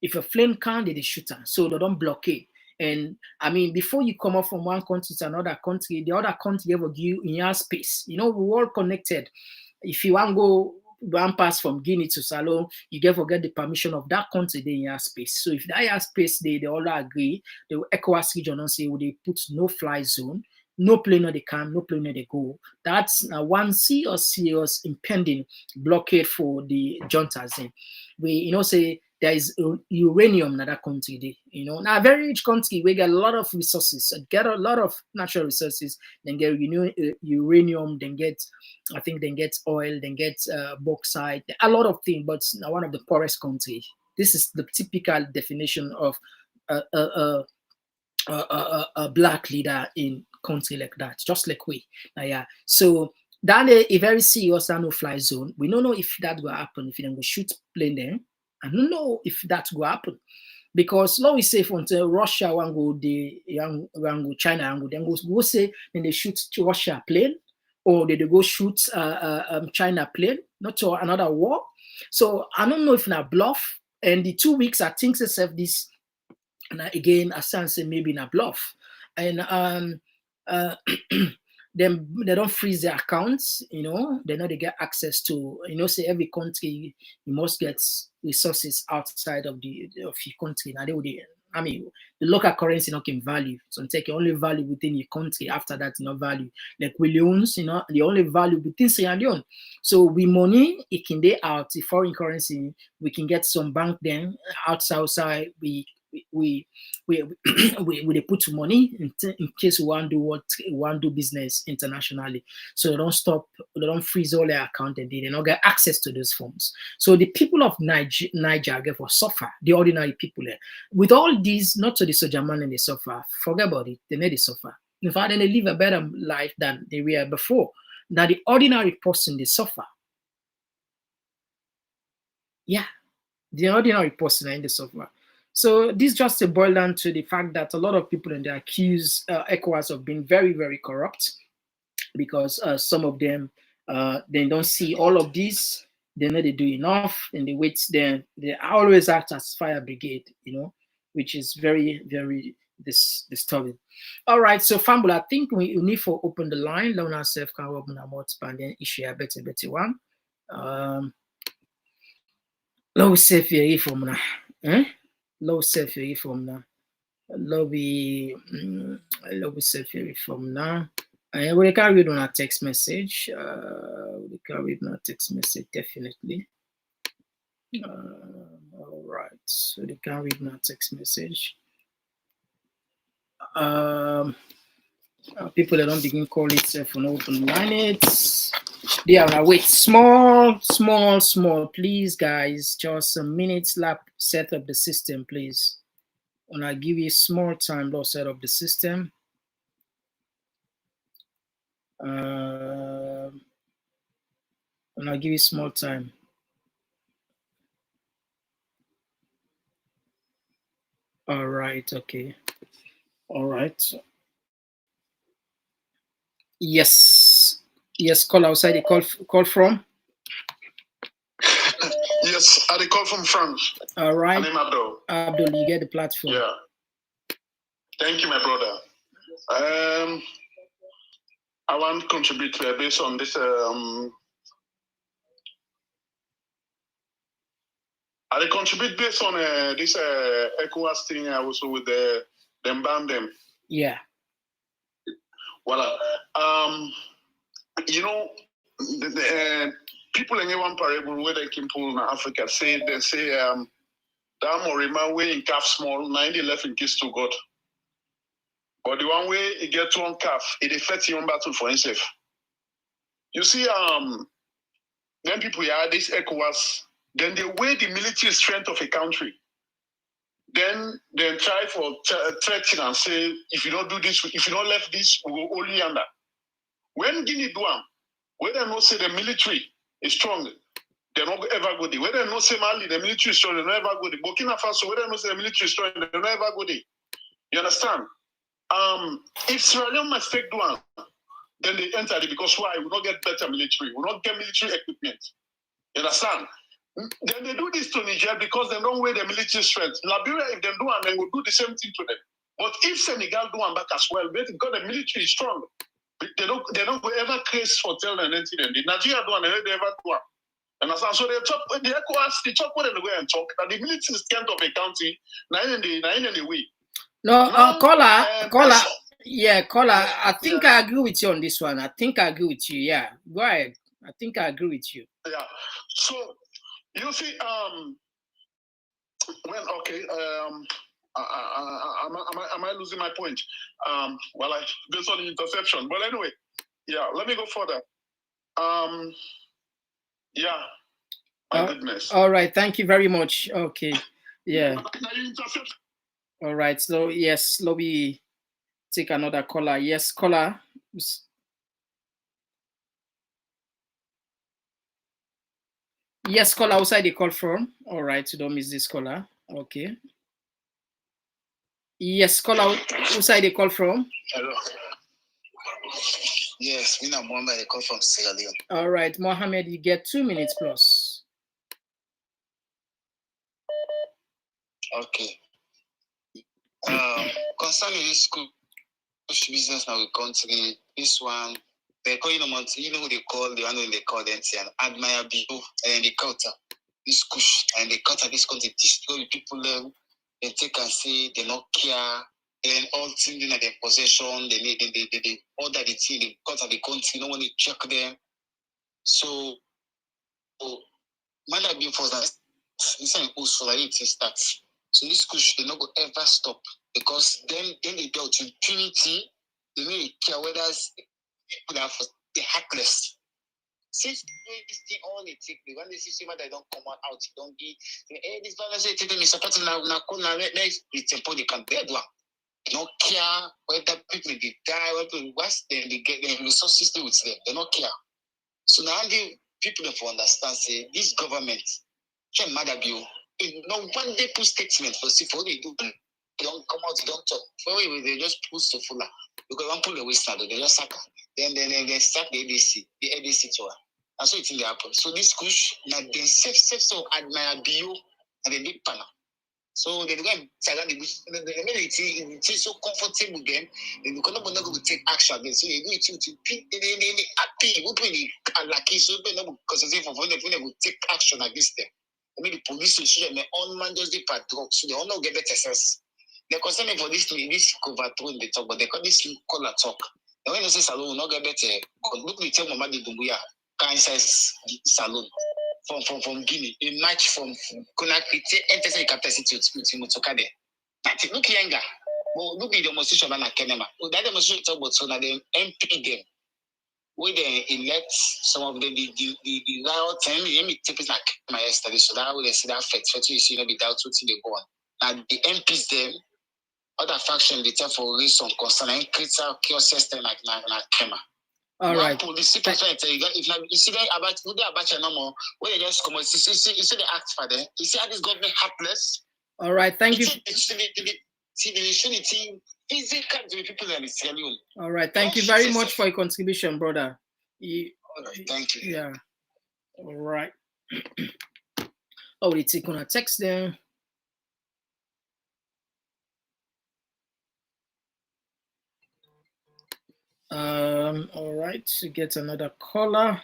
If a plane can't, they shoot her. So they don't blockade. And before you come up from one country to another country, the other country ever give you in your space. We're all connected. If you want to go one pass from Guinea to Salon, you get forget the permission of that country in your space. So if that your space they all agree, the ECOWAS region don't say they put no fly zone, no plane they come, no plane they go. That's one serious impending blockade for the juntas. We say there is uranium in that country. Now a very rich country, we get a lot of resources, get a lot of natural resources, then get uranium, then get oil, then get bauxite, a lot of things, but it's one of the poorest countries. This is the typical definition of a black leader in country like that, just like we. So that a very serious no-fly zone. We don't know if that will happen, if you then go shoot plane there. I don't know if that will happen. Because now we say until Russia want go China and then go say then they shoot Russia plane or they go shoot China plane, not to another war. So I don't know if na bluff. And the 2 weeks I think they have this, and again I say maybe na bluff. And then they don't freeze their accounts, they know they get access to, say every country you must get resources outside of your country. Now the local currency not can value. So take your only value within your country. After that, value. Like Williams, the only value within Sierra Leone. So we money, it can day out the foreign currency, we can get some bank then outside we we they put money in case we want to do business internationally. So they don't freeze all their account and they don't get access to those funds. So the people of Niger get for suffer, the ordinary people there. With all these, not to the soldier man and they suffer, forget about it, they need to suffer. In fact, they live a better life than they were before. Now the ordinary person they suffer. Yeah, the ordinary person in the suffer. So this just to boil down to the fact that a lot of people and they accuse ECOWAS of being very, very corrupt because some of them they don't see all of this. They know they do enough and they wait. They always act as fire brigade, which is very, very disturbing. All right, so Fambul, I think we need to open the line. Let us can open our mouth and then issue a better one. Low safe here from now. Low safe here from now. Lobby safe here from now. We can read on a text message. We can read on a text message definitely. All right, so they can read on a text message. People that don't begin call it for open line it. They are wait small, please guys, just a minute lap set up the system, please. When I give you small time, to set up the system. When I give you small time. All right, okay. All right. Yes, call outside. They call from. Yes, I call from France. All right. My name Abdul. Abdul, you get the platform. Yeah. Thank you, my brother. I want to contribute based on this. I contribute based on this ECOWAS thing also with them ban them. Yeah. Voila. The people in one parable where they came from Africa they say that Morima way in calf small, 90 left in kiss to God. But the one way he get one calf, it affects your battle for himself. You see, then people are this ECOWAS, then they weigh the military strength of a country. Then they try for threatening and say, if you don't do this, if you don't left this, we will only under. When Guinea do them, where they not say the military is strong, they're not ever go there. Where they not say Mali, the military is strong, they never go there. Burkina Faso, where they not say the military is strong, they never go there. You understand? If Sierra Leone mistake do them, then they enter it because why? We will not get better military. We will not get military equipment. You understand? Then they do this to Niger because they don't weigh the military strength. Liberia, if they do and they will do the same thing to them. But if Senegal do them back as well, because the military is strong, they don't ever case for telling anything. The Nigeria do and they ever do them. And so they talk with the ECOWAS, they talk with them and talk that the military strength of a country, nine in the way. No, caller. Yeah, caller. I think I agree with you on this one. I think I agree with you. Yeah, go ahead. I think I agree with you. Yeah. So you see, am I losing my point? Based on the interception. But anyway, yeah. Let me go further. Yeah. My goodness. All right. Thank you very much. Okay. Yeah. All right. So yes, let me take another caller. Yes, caller. Yes, caller outside the call from. All right, so don't miss this caller. Okay. Yes, caller outside the call from. Hello. Yes, we know Mohammed. They call from Sierra Leone. All right, Mohammed, you get 2 minutes plus. Okay. Concerning this school business now, we country, this one, they call who they call, the one when they call them, and admire people, and they cutter this kush, and they cutter this country, destroy the people, they take and say, they not care, and all things in their possession, they order the thing, they cutter the country, no one to check them. So, man, I've been for that, it's an also like it is that. So this push, they not go ever stop because then they built impunity. They don't care whether people are the hackless. Since this thing all they take, when they see someone that don't come out, don't be this violence they take them is supporting now next tempo they can bear one. They don't care whether people they die, whether once they get the resources they with them, they don't care. So now the people don't understand say this government can't mad at you. No one day put statement for see for they do. They don't come out, they don't talk. For they just push the fuller because one pull the waste now, they just sack. Then they sack the ADC to her. And so it's in the happen. So this push, now they safe so admire bio and the big panel. So they go and it's so comfortable with them. They become not going to take action against. So they do it to they happy. We lucky so they not because they will take action against them. I mean the police will shoot them on man just the patrol. So they all not get better sense. They concern me for this cover through the talk, but they call this color talk. The when you say salon will not get better. Look me tell Mama the Dumbuya. Kansas Salon from Guinea, a match from Conakry, enter capacity to Motokade. Look younger, look the demonstration of Kenema. That demonstration about so that they MP them, where they elect some of them, the riot and the typical like my yesterday, so that will see that effect for you see maybe doubt what they go on. And the MPs them, other faction, they tell for reason concerning critical chaos system like Kema. All right. Police person tell you if you see them about no more, where they just come, you see the act for them. You see how this government helpless. All right, thank you. See the unity physical to the people that is telling. All right, thank you very much for your contribution, brother. All right, thank you. Yeah. All right. Oh, it's gonna text them. All right, to get another caller.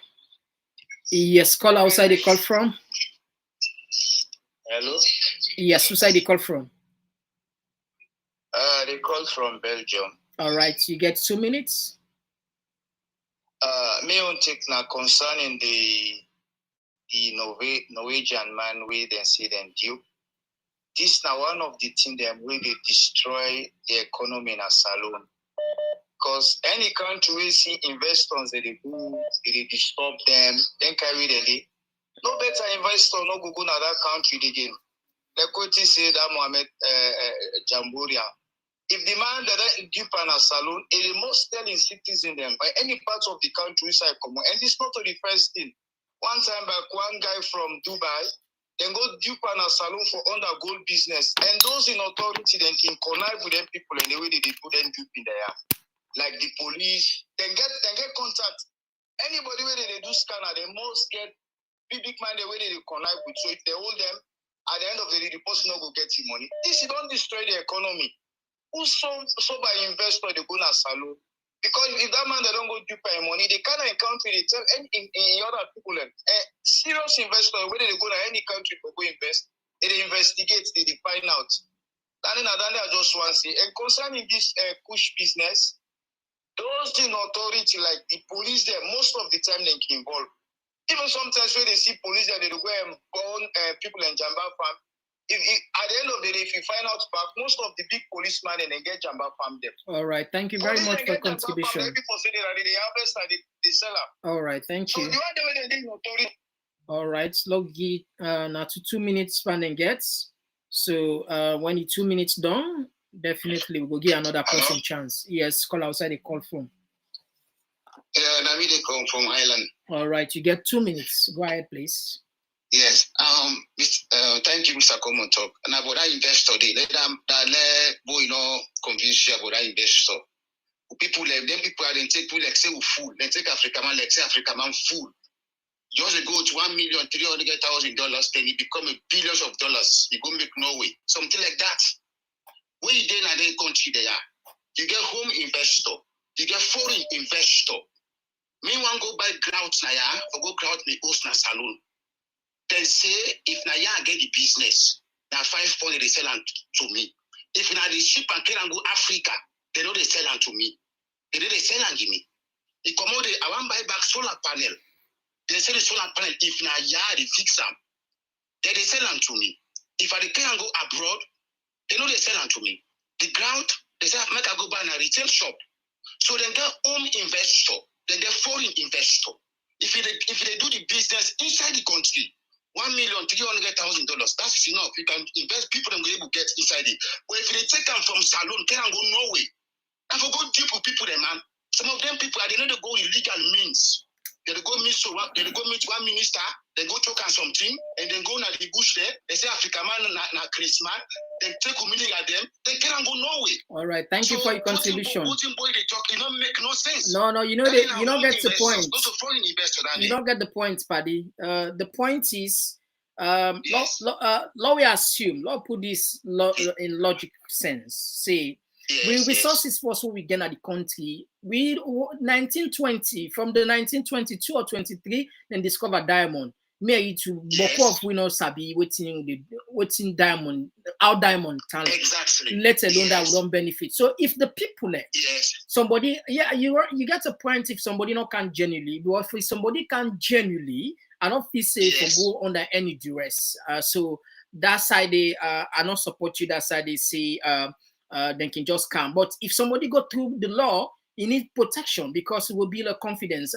Yes, caller outside the call from. Hello? Yes, who side the call from? They call from Belgium. All right, you get 2 minutes. Me on take now concerning the Norwegian man we then see them Duped. This now one of the things them where they destroy the economy in a salon. Because any country we see investors they do, they disturb them, then carry the day. No better investor no go to that country again. Like what you say that Mohammed Jamburia. If the man that Duped and a salon, it is most telling citizen them by any part of the country side come on. And this not the first thing. One time back, one guy from Dubai, then go Duped and a salon for under gold business. And those in authority then can connive with them people and the way they put them Duped in there. Like the police, then get contact. Anybody where they do scanner, they most get big man the way they connive with. So if they hold them, at the end of the day, the person not go get the money. This don't destroy the economy. Who so by investor they go na salon? Because if that man they don't go Duped money, they kind of country they tell in other people serious investor where they go to any country to go invest, they investigate, they find out. Then I just want to say, and concerning this push business. Those in authority, like the police there, most of the time they get involved. Even sometimes when they see police there, they go and burn people in Jamba farm. If at the end of the day, if you find out back, most of the big policemen and they get Jamba farm them. All right, thank you very much for contribution. All right, thank you. All right, Logi now to 2 minutes span and gets. So when the 2 minutes done, definitely we'll give another person chance. Yes, call outside the call phone. Yeah, Nami they come from Ireland. All right, you get 2 minutes. Go ahead, please. Yes. Thank you, Mr. Komon-Tok. And about that investor, they let them boy, convince you about that investor. People like them people are then take people like say fool. They take Africa man, like say Africa man fool. Just go to $1,300,000, then it become a billions of dollars. You go make Norway. Something like that. When you in a country there, you get home investor, you get foreign investor. Me want go buy grout na or go grout me host na salon. Then say if na get the business, na 5 pound they sell to me. If na the ship and carry and go Africa, they know they sell to me. They know they sell and give me. If commode, I want buy back solar panel. They say the solar panel if na they fix them. Then they sell to me. If I can go abroad. They know they sell them to me. The ground, they say, make I go buy a retail shop. So then get home investor, then get foreign investor. If they do the business inside the country, $1,300,000, that's enough. You can invest, people and be able to get inside it. But if they take them from Salon, they can go Norway. I forgot deep with people there, man. Some of them people, they know they go illegal means. They go meet one minister, they go talk on something, and then go to the bush there. They say Africa man na Christmas. They take a meeting at them. They can't go Norway. All right, thank you for your contribution. They talk, it don't make no sense. No, you know that you don't get the point. Go to foreign investor. You don't get the point, Paddy. The point is, Yes. law we assume, law put this law in logic sense. Say, with resources for what we get at the country, we 1920 from the 1922 or 23, then discover diamond. Me to Bokov we know sabi waiting diamond, our diamond talent. Exactly. Let alone that we don't benefit. So if the people somebody, you get a point if somebody not can genuinely, but if somebody can genuinely, I don't feel safe to go under any duress. So that side they I not support you. That side they say they can just come. But if somebody go through the law, you need protection because it will build a confidence,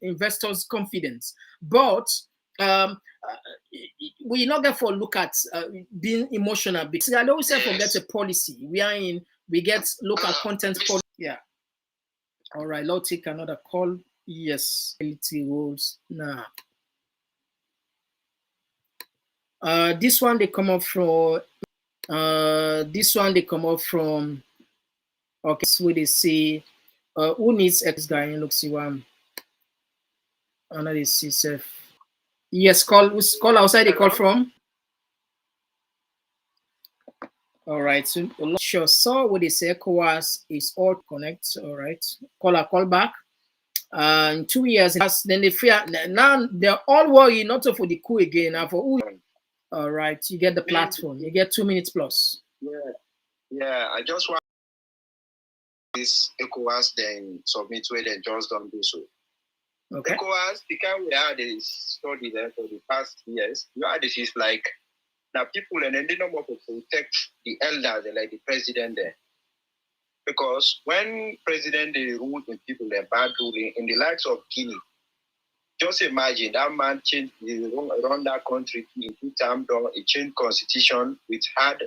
investors' confidence. But we not get for look at being emotional because I always say forget a policy. We get local content policy. Yeah. All right, let's take another call. Yes, rules now. This one they come up from. Okay, so they say who needs X guy in look see one. Another see self. Yes, call outside they call from. All right, so sure. So what they say ECOWAS is all connect. All right, call back. In 2 years, then they fear now they're all worried not for the coup again. Now for who? All right, you get the platform. You get 2 minutes plus. Yeah. I just want this ECOWAS then submit where they just don't do so. Okay. ECOWAS, because we had this study there for the past years, you had this is like now people and then they know more to protect the elders, like the president there. Because when president they rule in people they're bad ruling in the likes of Guinea, just imagine that man changed around that country in 2 terms, he changed constitution, which had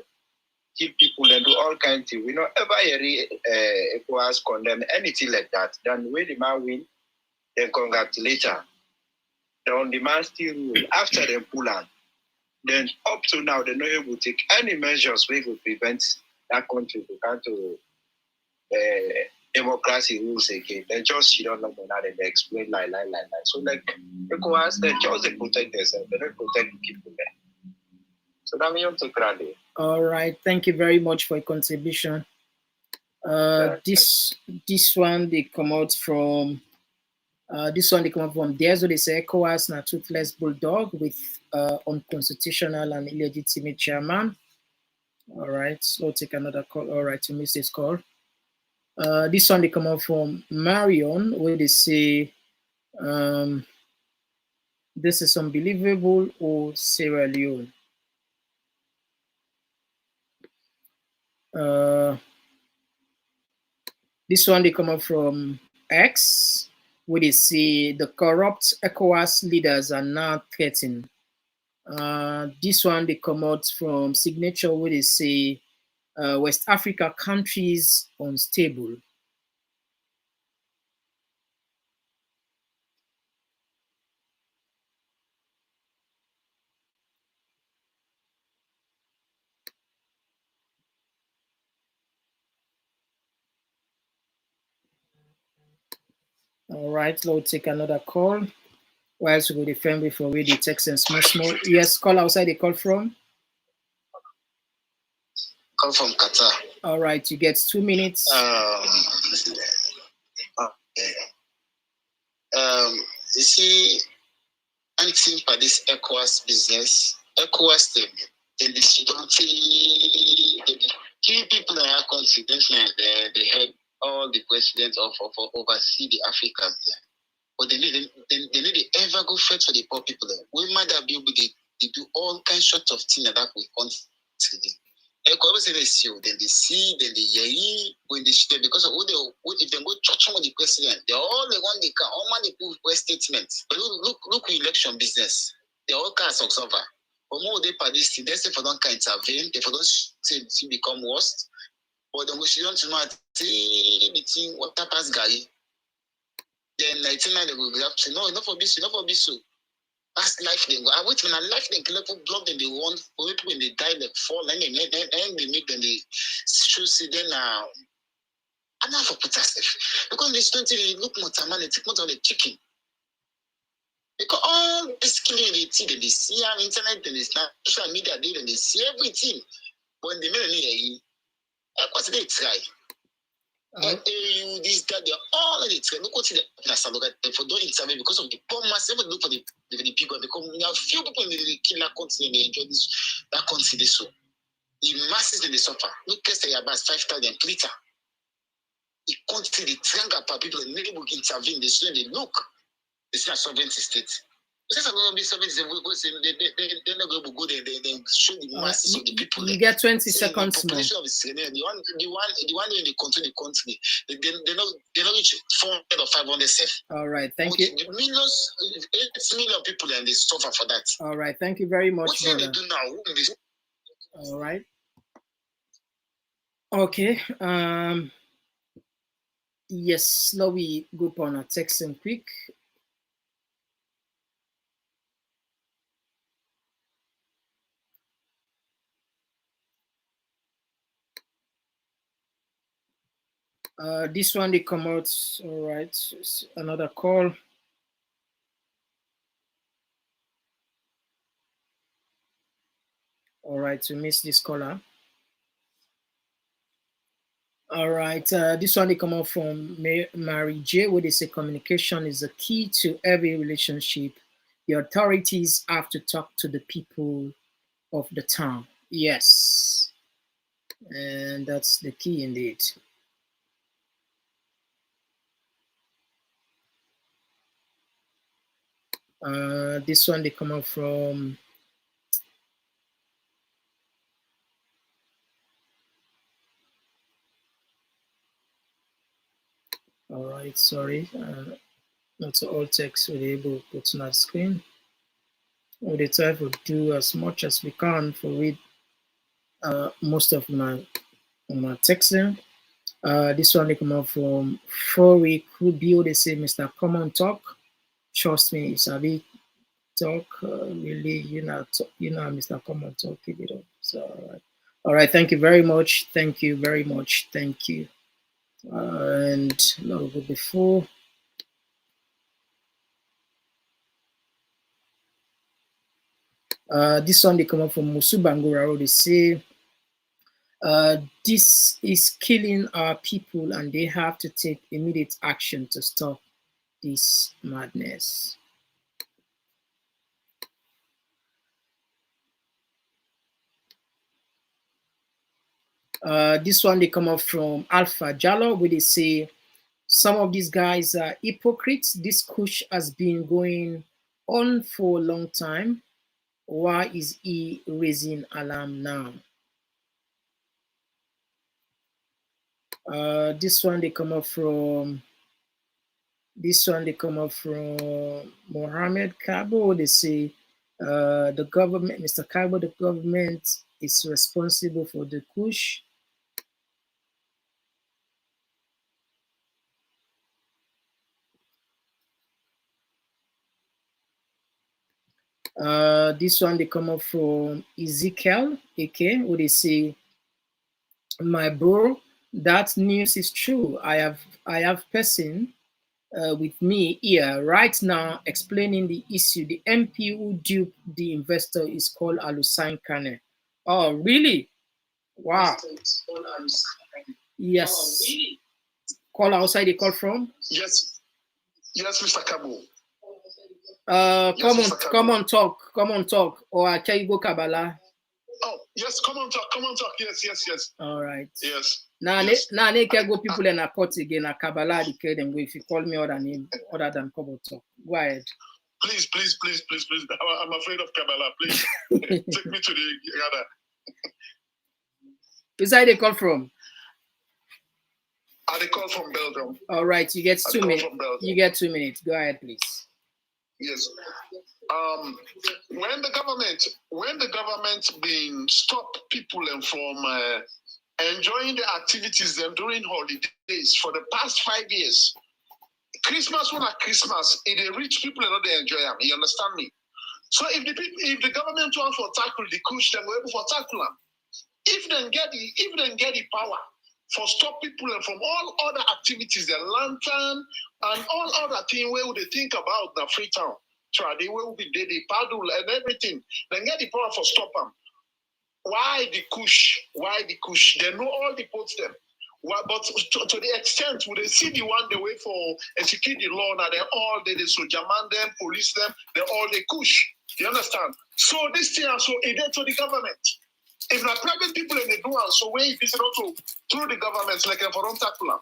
kill people and do all kinds of things. We don't ever hear ECOWAS condemn anything like that. Then when the man win, then congratulate her. Then the man still rule. After they pull out, then up to now, they're not able to take any measures which would prevent that country to come to democracy rules again. They just don't know now they explain lie. So like ECOWAS, they just protect themselves. They don't protect the people there. So that means you take granted. All right, thank you very much for your contribution. This one they come out from. There's what they say ECOWAS na toothless bulldog with unconstitutional and illegitimate chairman. All right, so we'll take another call. All right, you missed this call. This one they come out from Marion where they say this is unbelievable or Sierra Leone. This one they come up from X where they say the corrupt ECOWAS leaders are now threatened. This one they come out from Signature where they say West Africa countries unstable. All right, let's take another call. Whilst we go defend before we the text and small. Yes, call outside. They call from. Call from Qatar. All right, you get 2 minutes. You see, anything for this ECOWAS business, ECOWAS they key people in our country, definitely they had all the presidents of oversee the Africans there. But they need to ever go fight for the poor people there. We might have been able to do all kinds of things that we can't see. I always say they see, then they see, then they hear, when they shoot, because of if they go touch on the president, they're all the one they can, all man they put press statements. But look election business. They all cast observer. But more they parties, they say for don't can intervene, they for don't say to become worse. But then we should don't know the thing what tapas guy. Then 19 they will have to no, not for this, not for this. That's life they go. I wait when I life they kill blood then they want for people when they die they fall and they make them they should see then now. I'm not for put ourselves because this don't look more man they take more on the chicken. Because all this killing they see on internet and it's not social media they see everything. But when they make what they try. This that they all of it. Look what they for don't intervene because of the poor mass. Never look for the people because there are few people in the killer country and they enjoy this that country this so. The masses in the suffer. Look at say about 5,000 liter. The country the triangle people and neighbor intervene. They say they look. It's not sovereignty state. This is going to be sovereignty. They're not going to go there. They show the masses of the people. You get 20 seconds more. The one in the country, they're not reach 400 or 500 safe. All right, thank you. Millions, 8 million people and they suffer for that. All right, thank you very much. What they do now? All right. Okay. Yes, now we go on a text and quick. This one they come out. All right, another call. All right, we missed this caller. All right, this one they come out from Mary J, where they say communication is the key to every relationship. The authorities have to talk to the people of the town. Yes, and that's the key indeed. This one they come out from all right, sorry, not all text we're able to put on our screen. We try to do as much as we can for read most of my text there. This one they come out from 4 week Rubio. They say, Mr. Komon-Tok, trust me, it's a big talk. Really, you know, Mr. Komon-Tok, keep it up. So, all right, thank you very much. Thank you very much. Thank you. And now before. This one they come up from Musu Bangura. They say, this is killing our people and they have to take immediate action to stop this madness. This one they come up from Alpha Jallo, where they say some of these guys are hypocrites. This push has been going on for a long time. Why is he raising alarm now? This one they come up from Mohammed Kabo. They say the government, Mr. Kabo, the government is responsible for the push. This one they come up from Ezekiel, okay, where they say, my bro, that news is true. I have person with me here right now explaining the issue. The MP who duped the investor is called Alusain Kane. Oh, really? Wow. Yes. Oh, really? Call outside the call from? Yes, Mr. Kabo. Come on, talk. Or I tell you go Kabbalah. Oh, yes, come on, talk. Yes. All right. Yes. Now, yes. They can go people in a court again. A Kabbalah, they kill them. If you call me other name other than Komon-Tok, go ahead. Please. I'm afraid of Kabbalah. Please take me to the other. Is that they call from? They call from Belgium. All right, you get 2 minutes. You get 2 minutes. Go ahead, please. Yes. When the government been stop people from enjoying the activities them during holidays for the past 5 years, Christmas when at Christmas, it they reach people and not they enjoy them. You understand me? So if the government want for tackle the kush, then we're able for tackle them. If they get the power for stop people from all other activities, the lantern and all other things where they think about the Freetown. Try they will be the paddle and everything. Then get the power for stop them. Why the kush? Why the kush? They know all the posts them. Well, but to the extent would they see the one they wait for execute the law now, they all they so German them, police them, they all they kush. You understand? So this thing also aided to the government. If not private people in the do so way this is also through the government like a forum tackler.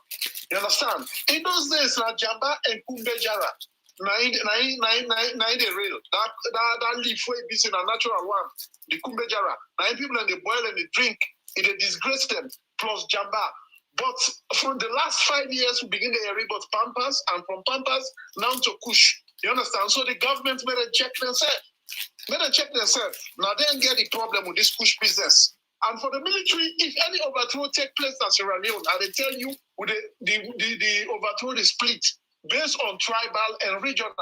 You understand? In those days, Jamba and Kumbejara, nine the real. That leaf way is in a natural one. The Kumbejara, 9 people and they boil and they drink, it disgrace them, plus Jamba. But from the last 5 years, we begin to about Pampas, and from Pampas now to Kush. You understand? So the government made a check themselves. Now they don't get the problem with this Kush business. And for the military, if any overthrow take place in Sierra Leone, and they tell you the overthrow is split based on tribal and regional.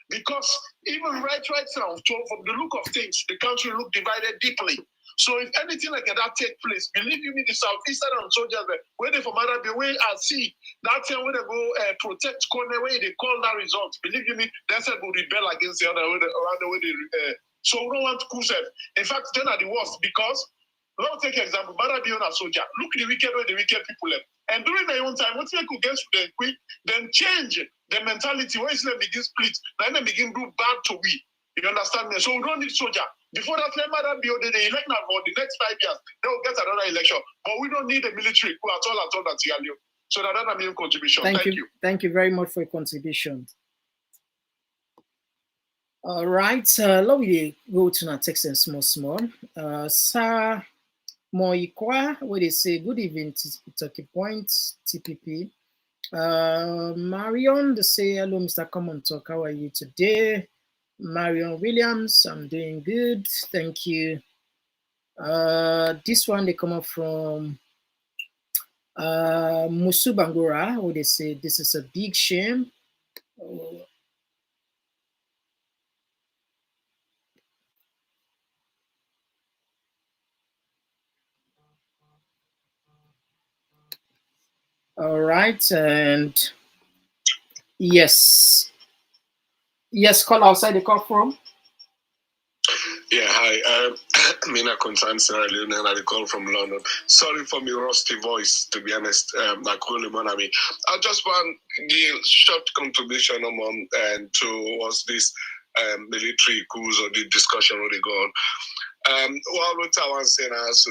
Because even right now, from the look of things, the country look divided deeply. So if anything like that take place, believe you me, the Southeastern soldiers, where they from Arabia, where I see that time when they go protect corner, where they call that result, believe you me, that's a go rebel against the other way, around the way they. So we don't want to cruise them. In fact, then are the worst because, let's take an example, Arabia on a soldier. Look the wicked way the wicked people left. And during their own time, what they could get to them quick, then change the mentality. Where Islam begin split, then they begin do bad to we. You understand me? So we don't need soldier. Before that, let Madam be the elect now for the next 5 years. They will get another election. But we don't need a military coup at all that you. So that's a main contribution. Thank you. Thank you very much for your contribution. All right. Let me go to our text and small. Sir Moikwa, where they say good evening to Talking Point, TPP. Marion, they say hello, Mr. Komon-Tok. How are you today? Marion Williams, I'm doing good, thank you. This one they come up from Musu Bangura, where they say this is a big shame. All right, and yes, call outside the call from. Yeah, hi. Mina Contan Sierra Leone, and I call from London. Sorry for my rusty voice, to be honest. I just want to give short contribution towards this military coups or the discussion already gone. What I want to say now, so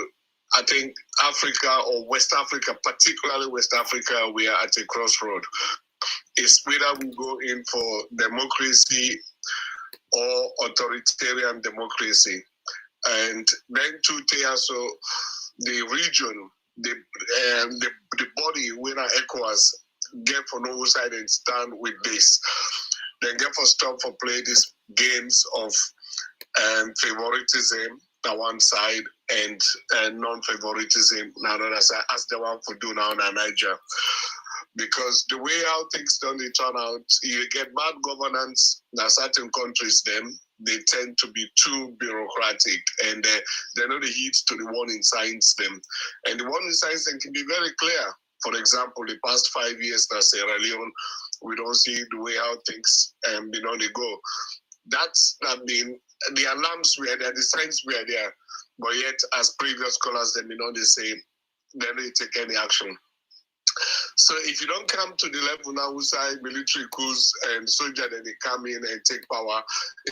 I think Africa or West Africa, particularly West Africa, we are at a crossroad. It's whether we go in for democracy or authoritarian democracy. And then so the region, the body when ECOWAS get for no side and stand with this. Then get for stop for play these games of favoritism on one side and non-favoritism on another side, as the one for do now in Niger. Because the way how things don't turn out, you get bad governance in certain countries, they tend to be too bureaucratic and they're not the heat to the warning signs them. And the warning signs them can be very clear. For example, the past 5 years in Sierra Leone, we don't see the way how things they go. That's the alarms were there, the signs were there, but yet as previous scholars they say they don't take any action. So if you don't come to the level now where military coups and soldiers then they come in and take power,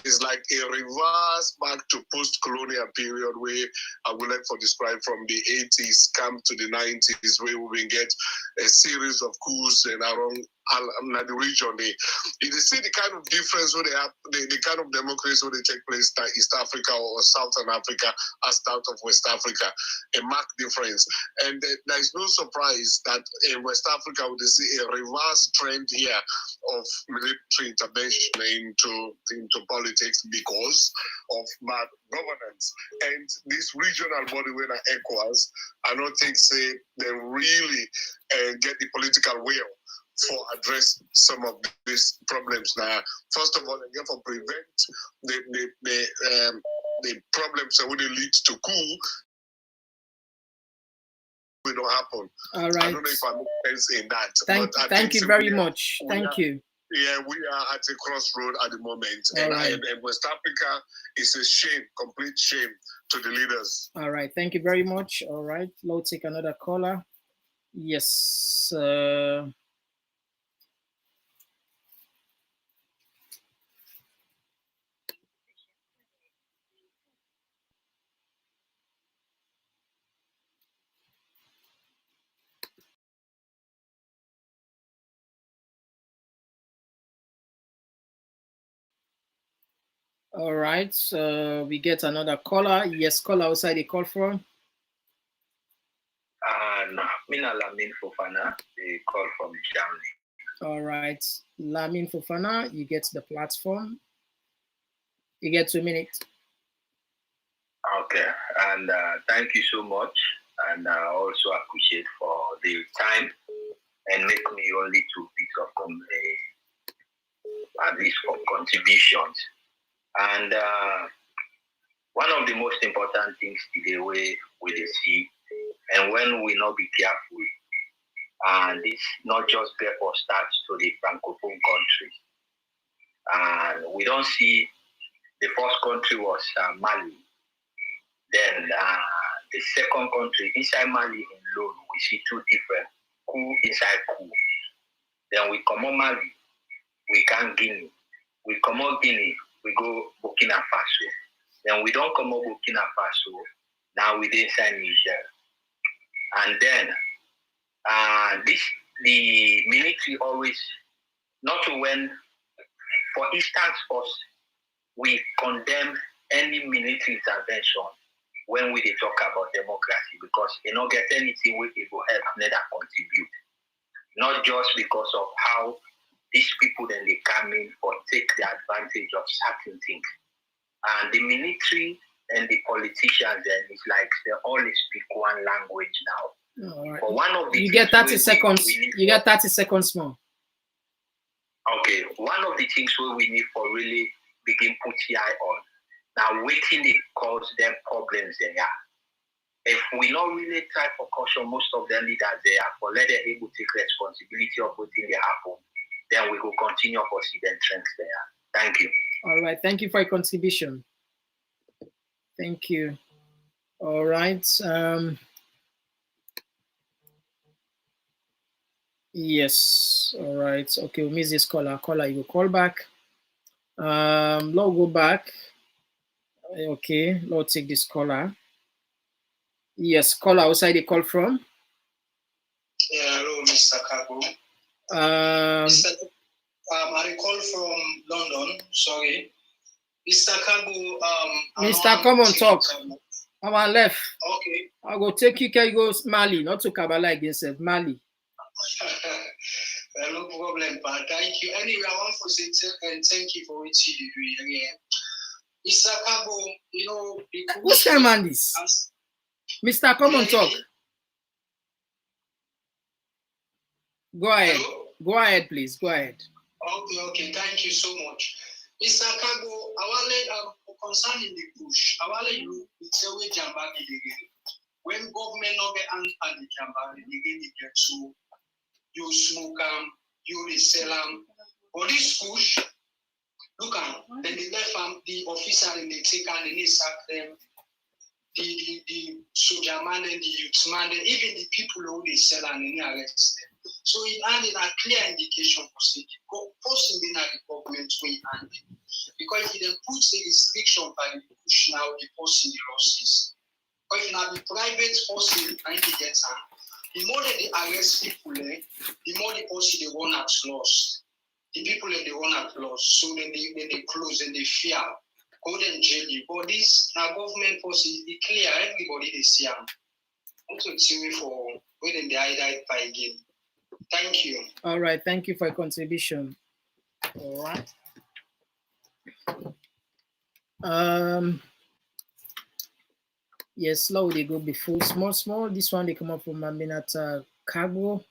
it's like a reverse back to post-colonial period where I would like to describe from the 80s come to the 90s where we will get a series of coups and around the region. You see the kind of difference where they have, the kind of democracy where they take place in East Africa or Southern Africa as out of West Africa, a marked difference. And there is no surprise that in West Africa we see a reverse trend here of military intervention into politics because of bad governance. And this regional body when ECOWAS, I don't think say they really get the political will for address some of these problems now. First of all, again, for prevent the problems that would lead to coup, will not happen. All right. I don't know if I make sense in that. Thank you very much. Thank you. Yeah, we are at a crossroad at the moment. All right. And West Africa is a shame, complete shame to the leaders. All right. Thank you very much. All right. Let's take another caller. Yes. All right, so we get another caller. Yes, caller outside the call from. Mina Lamin Fofana, they call from Germany. All right, Lamin Fofana, you get the platform. You get 2 minutes. Okay, and thank you so much. And I also appreciate for the time and make me only 2 bits of at least for contributions. And one of the most important things today we see, and when we not be careful, and this not just therefore starts to the Francophone countries. And we don't see the first country was Mali. Then the second country, inside Mali alone, we see 2 different coup inside coup. Then we come on Mali, we can Guinea. We come on Guinea, we go Burkina Faso. Then we don't come on Burkina Faso, now we inside Niger. And then the military always, not to when, for instance, us, we condemn any military intervention when we talk about democracy because you don't get anything we will help neither contribute. Not just because of how these people then they come in or take the advantage of certain things. And the military and the politicians then it's like they all speak one language now. All right. For one of the you get 30 seconds. You get 30 seconds more. Okay, one of the things where we need for really begin put the eye on. Now waiting it cause them problems there. If we not really try for caution, most of them leaders there for let them able to take responsibility of what they happen, then we will continue for see them trends there. Thank you. All right, thank you for your contribution. Thank you. All right. Yes. All right. Okay, we miss this caller. Caller, you will call back. Let's go back. Okay, let's take this caller. Yes, caller outside the call from. Yeah, hello, Mr. Kago. I call from London. Sorry, Mr. Kago. Mr. Komon-Tok. On my left. Okay. I go take you. Can go Mali, not to Kabbalah against Mali. No problem, but thank you. Anyway, I want to say thank you for what you do again. Mr. Kago, you know, who's that man this? Mr. Komon-Tok. Go ahead. Hello? Go ahead, please. Go ahead. Okay. Thank you so much. Mr. Kago, I want concerning the push, I want you to tell me when government not get answer the Jamba, they get to you smoke them, you resell them. But this push, look at then they left the officer and they take and they sack them. The soldier man and the youth man, and even the people who they sell and they arrest them. So it added a clear indication for state. Posting in the government way and because if they put a restriction by the push now, they posting the losses. But if now the private posting and they get The more that they arrest people, the more the policy they run at loss. The people that they run at loss, so then they close and they fear. Go and jail you. But this now government policy, it clear everybody they see them. Also see for when they died by again. Thank you. All right, thank you for your contribution. All right. Yes, slow they go before small. This one they come up from Aminata Cargo.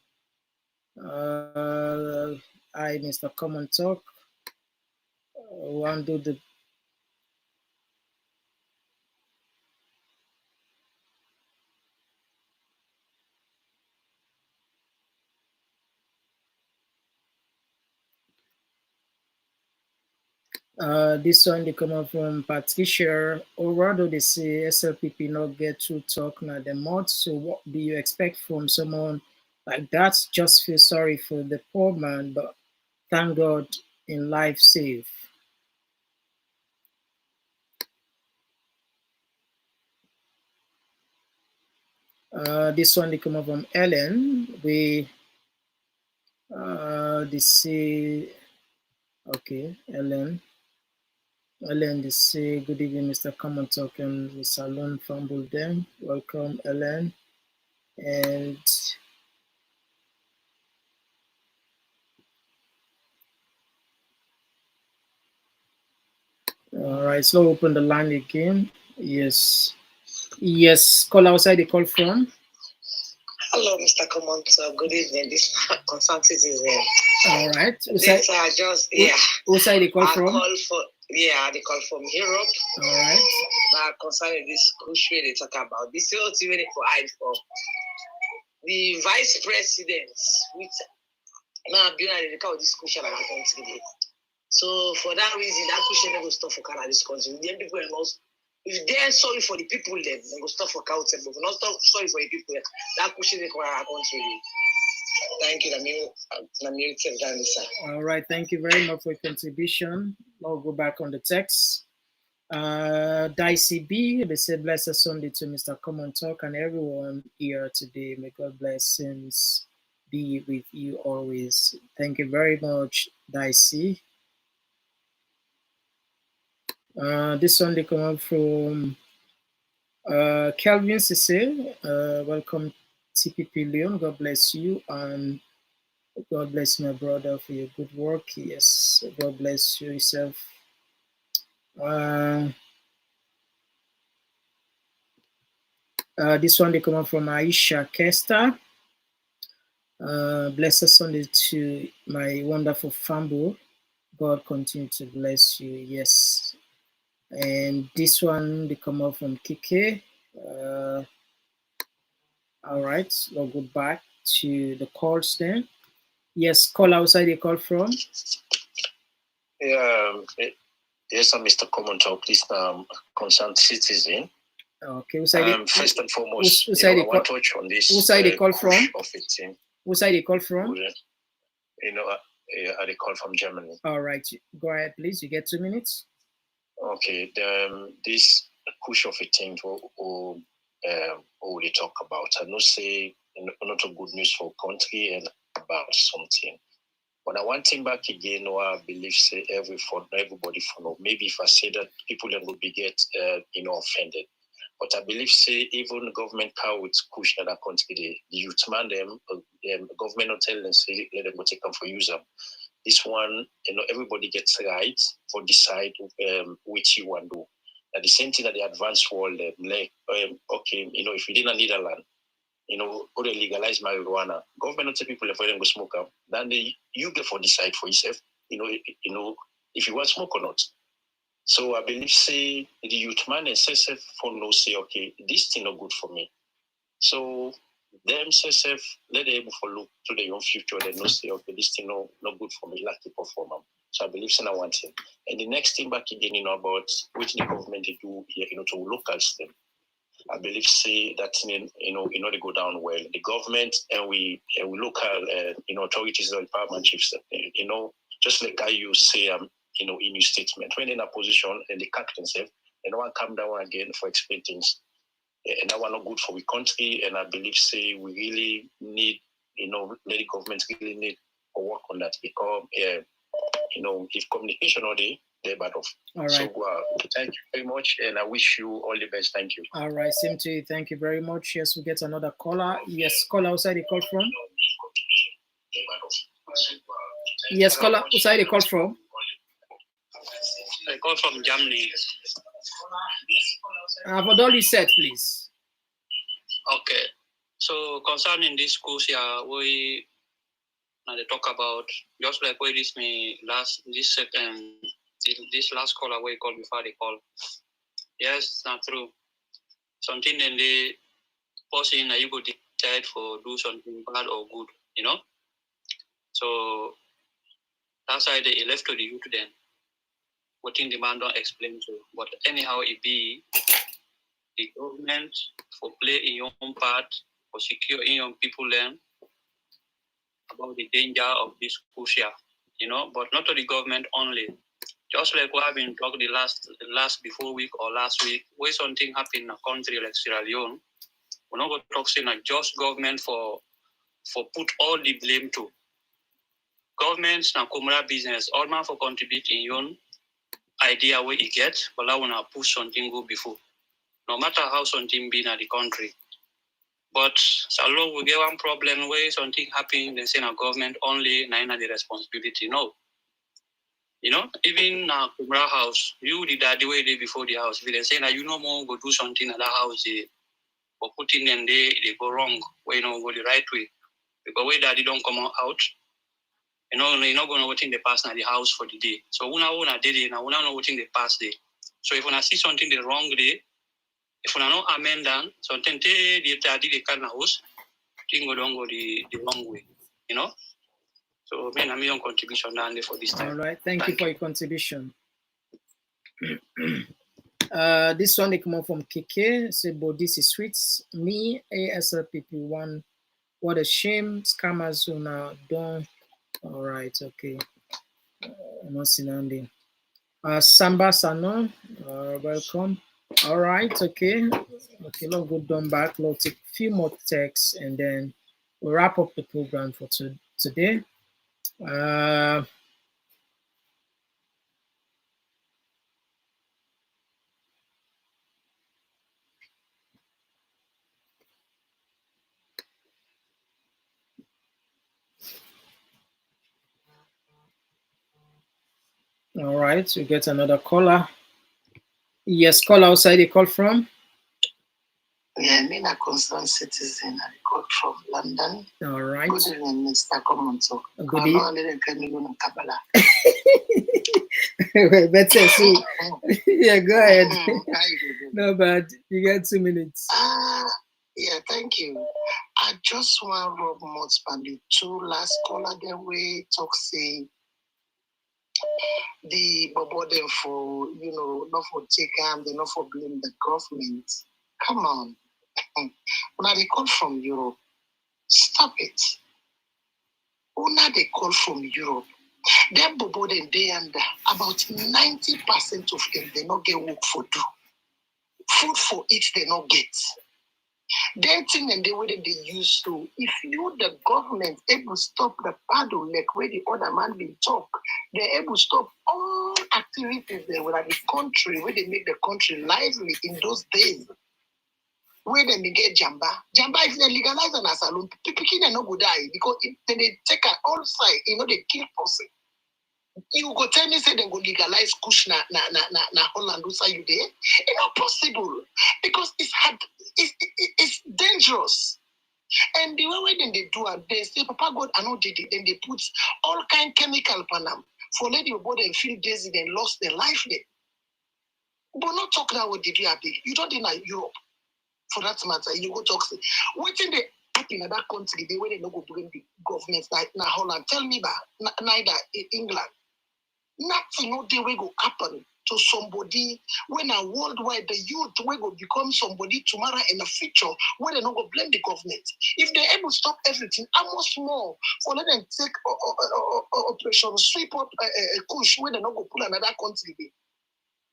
I Mr. Komon-Tok. One do the this one they come up from Patricia. Or rather they say SLPP not get to talk now the mod. So what do you expect from someone like that? Just feel sorry for the poor man, but thank God in life safe. This one they come up from Ellen. They say, okay, Ellen, they say, good evening, Mr. Komon-Tok and Mr. Alon Fumble them. Welcome, Ellen. And all right, so open the line again. Yes, call outside the call from. Hello, Mr. Komon-Tok. Good evening. This concerned citizen. All right. This just Who side they call from? They call from Europe. All right. Now concerning this cruise they talk about. This is ultimately for hide for the vice president, which now being the call this cruise about country. So for that reason, that cruise never stop for Canada this country. Then people are not. If they're sorry for the people, then they go stop for council. But not sorry for the people, that cruise they call our country. Thank you, All right, thank you very much for your contribution. I'll go back on the text. Dicey B, they say blessed Sunday to Mr. Komon-Tok and everyone here today. May God blessings be with you always. Thank you very much, Dicey. This one they come up from Kelvin Cisse. Welcome, TPP Leon. God bless you and God bless my brother for your good work. Yes, God bless you yourself. This one they come up from Aisha Kester. Blessed Sunday to my wonderful family. God continue to bless you. Yes. And this one they come up from Kike. All right, we'll go back to the calls then. Yes, call outside the call from. Yes, I'm Mr. Komon-Tok, this concerned citizen. Okay, first and foremost, I want to touch on this. Who side they call from? Of it, Who side they call from? I call from Germany. All right, go ahead, please. You get 2 minutes. Okay, this push of a thing we talk about. I know say not a good news for country and about something. But I want thing back again, I believe say everybody follow. Maybe if I say that people then will be get offended. But I believe say even government car with push that country, the youth man them government not tell them say let them go take them for use them. This one, everybody gets right for decide which you want to do. At the same thing that the advanced world, okay, if you didn't need a land, or they legalize marijuana, government not tell people if them go smoke up, then you get for decide for yourself, if you want smoke or not. So I believe say the youth man and SSF for no say, okay, this thing not good for me. So them SSF let them for look to their own future, they know say, okay, this thing not good for me, like to perform. So I believe say one thing. And the next thing back again, about what the government they do here, to local system. I believe say that they go down well. The government and we local authorities and department chiefs, just like how you say in your statement, when in a position and they catch themselves, they don't want to come down again for explain things. and that was not good for the country. And I believe, say, we really need, the government really need to work on that because, if communication all day, they're bad off. All right. So thank you very much, and I wish you all the best. Thank you. All right, same to you. Thank you very much. Yes, we get another caller. Yes, caller, outside the call from. Yes, caller, outside the call from. I call from Germany. What all you said, please. Okay. So concerning this schools here, we they talk about just like where this last caller we call before they call. Yes, not true. Something then they person you go decide for do something bad or good, So that's why they left to the youth then. What in the man don't explain to. But anyhow it be the government for play in your own part, for secure in your people learn about the danger of this push here, but not to the government only. Just like what I've been talking the last before week or last week, where something happened in a country like Sierra Leone, we're not going to talk saying like just government for put all the blame to. Governments na kumra business, all man for contribute in your own idea where you get, but I want to push something go before. No matter how something been at the country. But so long we get one problem where something happen, they say na government only, na the responsibility. No. Even na Kumra house, you the daddy way day before the house, if they say na you no more go do something at that house, but putting them there, they go wrong, where go the right way. Because where daddy don't come out, you're not gonna what in the past na the house for the day. So una did it, now una know what in the past day. So if una see something the wrong day, if una not amend them, something the daddy the kind of house, thing go don't go the wrong way, So I'm your contribution down there for this time. All right, thank you for your contribution. This one they come up from KK. Say, but this is sweet. Me, SLPP 1. What a shame. Scammers who now don't. All right, okay. Not Sinandi. Samba Sano, welcome. All right, okay. Okay, let's go down back. Let's take a few more texts and then we'll wrap up the program for today. All right, we get another caller. Yes, caller outside the call from. Yeah, I'm a concerned citizen. I called from London. All right. Good evening, Mr. Komon-Tok. Good evening. Better so. Yeah, go ahead. No bad. You got 2 minutes. Yeah, thank you. I just want Rob Motz and the 2 last caller the way talk say the burden for not for take they not for blame the government. Come on. When they call from Europe, stop it. When they call from Europe, them burden they under about 90% of them they not get work for do. Food for it they not get. Them thing and the way that they used to, if you the government able to stop the paddle like where the other man will talk, they're able to stop all activities there where the country, where they make the country lively in those days. Where they get Jamba. Jamba, if they legalize an asylum, people can not go die because if they take an all side, they kill person. You go tell me say they go legalize kush na Holland outside you there. It's not possible because it's hard. It's dangerous. And the way then they do it, they say, Papa God, I know did it. Then they put all kind of chemical on them for let your body and feel dizzy and lost their life there. But not talk that what did you have. You don't in Europe. For that matter, you go talk. What in the happen in that country, the way they no go bring the government like na Holland. Tell me about neither in England. Nothing no day will go happen to somebody when a worldwide the youth will go become somebody tomorrow in the future where they not go blame the government. If they're able to stop everything, how much more for let them take operation sweep up a kush where they not go pull another country.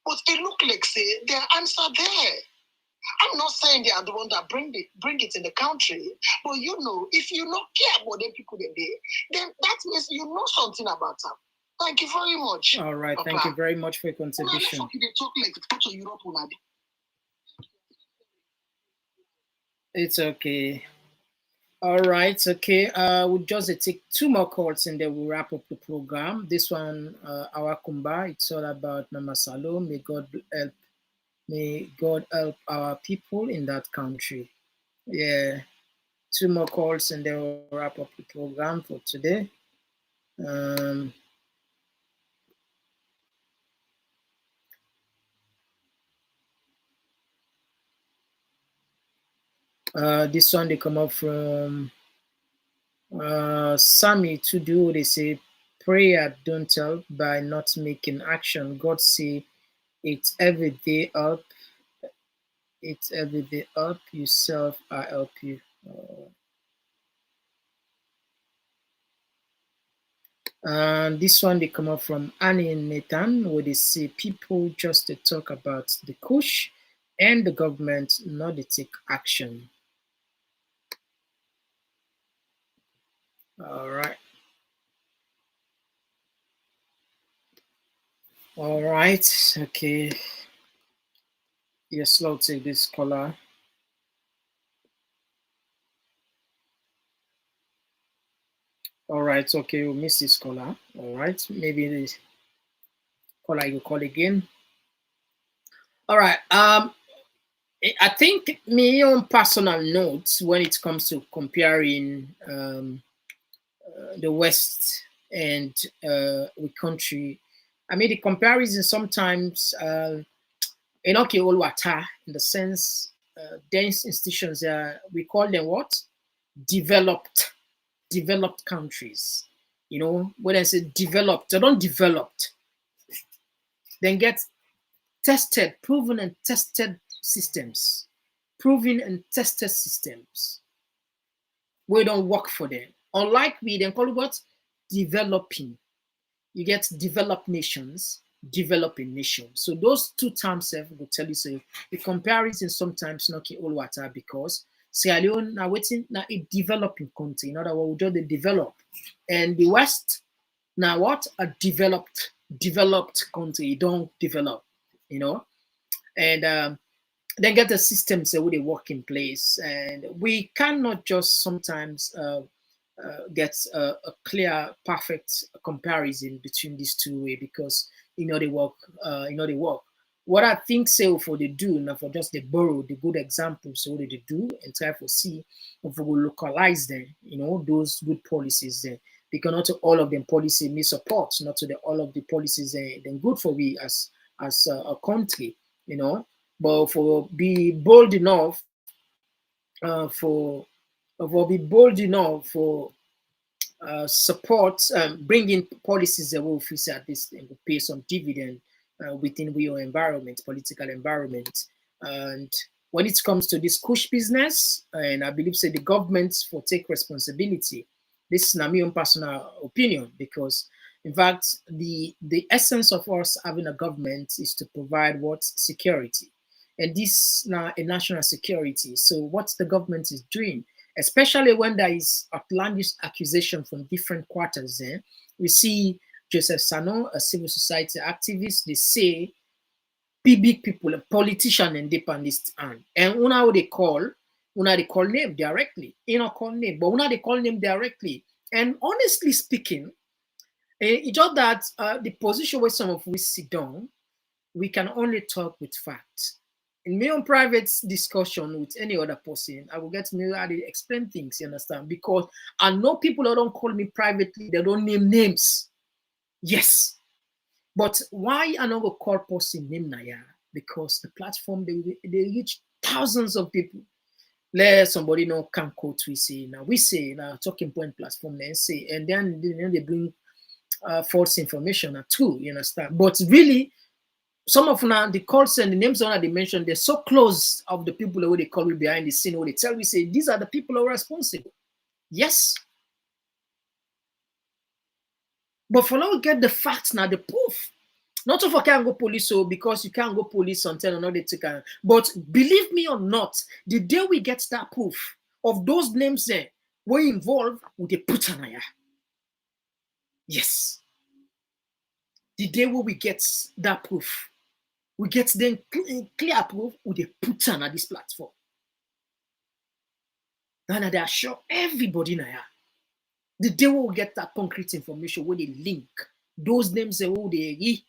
But it look like say their answer there. I'm not saying they are the one that bring it in the country, but you know, if you don't care about the people that they, then that means you know something about them. Thank you very much. All right, Papa. thank you very much for your contribution. It's okay. All right, okay. We'll just take 2 more calls and then we'll wrap up the program. This one, our Kumba, it's all about Mama Salome. May God help our people in that country. Yeah, 2 more calls and then we'll wrap up the program for today. This one they come up from Sammy to do. They say prayer don't help by not making action. God say it's every day up. It's every day up. Yourself, I help you. And this one they come up from Annie and Nathan, where they say people just to talk about the push and the government not to take action. All right. All right. Okay. Yes, let's take this caller. All right. Okay, we'll miss this caller. All right. Maybe this caller you call again. All right. I think my own personal notes when it comes to comparing the West and the country. I mean, the comparison sometimes, in the sense, dense institutions, we call them what? Developed countries. You know, when I say developed, they don't developed. Then get tested, proven and tested systems. Proven and tested systems. We don't work for them. Unlike we, then call it what? Developing. You get developed nations, developing nations. So those 2 terms will tell you, so the comparison sometimes not all water because Sierra Leone now waiting now a developing country. In other words, we just develop. And the West now what? A developed country. Don't develop, you know. And then get the systems that would work in place. And we cannot just sometimes get a clear, perfect comparison between these 2 ways because they work. What I think say for they do now for just they borrow the good examples so what they do and try to see if we will localize them, those good policies there. Because not all of them policy may support, not to all of the policies then good for we as a country, but for be bold enough for support bringing policies that will at this and will pay some dividend within your environment, political environment. And when it comes to this push business, and I believe say the governments will take responsibility. This is my own personal opinion because in fact the essence of us having a government is to provide what? Security. And this now a national security. So what the government is doing, especially when there is outlandish accusation from different quarters, we see Joseph Sano, a civil society activist, they say big people, a politician and dependist and una they call name directly. Call name, but una they call name directly. And honestly speaking, it's just that the position where some of us sit down, we can only talk with facts. In my own private discussion with any other person, I will get me how to explain things, you understand? Because I know people that don't call me privately, they don't name names. Yes. But why I not go call person name Naya? Because the platform, they reach thousands of people. Let somebody know can quote we say now talking point platform then say, and then they bring false information too, you understand? But really, some of now the calls and the names that they mentioned, they're so close of the people who they call me behind the scene, who they tell me say these are the people who are responsible. Yes. But for now we get the facts now, the proof. Not of a can go police, so because you can't go police until another take. But believe me or not, the day we get that proof of those names there were involved with the putanaya. Yes. The day where we get that proof, we get them clear proof with the putan at this platform. And I assure everybody now, the day where we get that concrete information, where they link those names, who they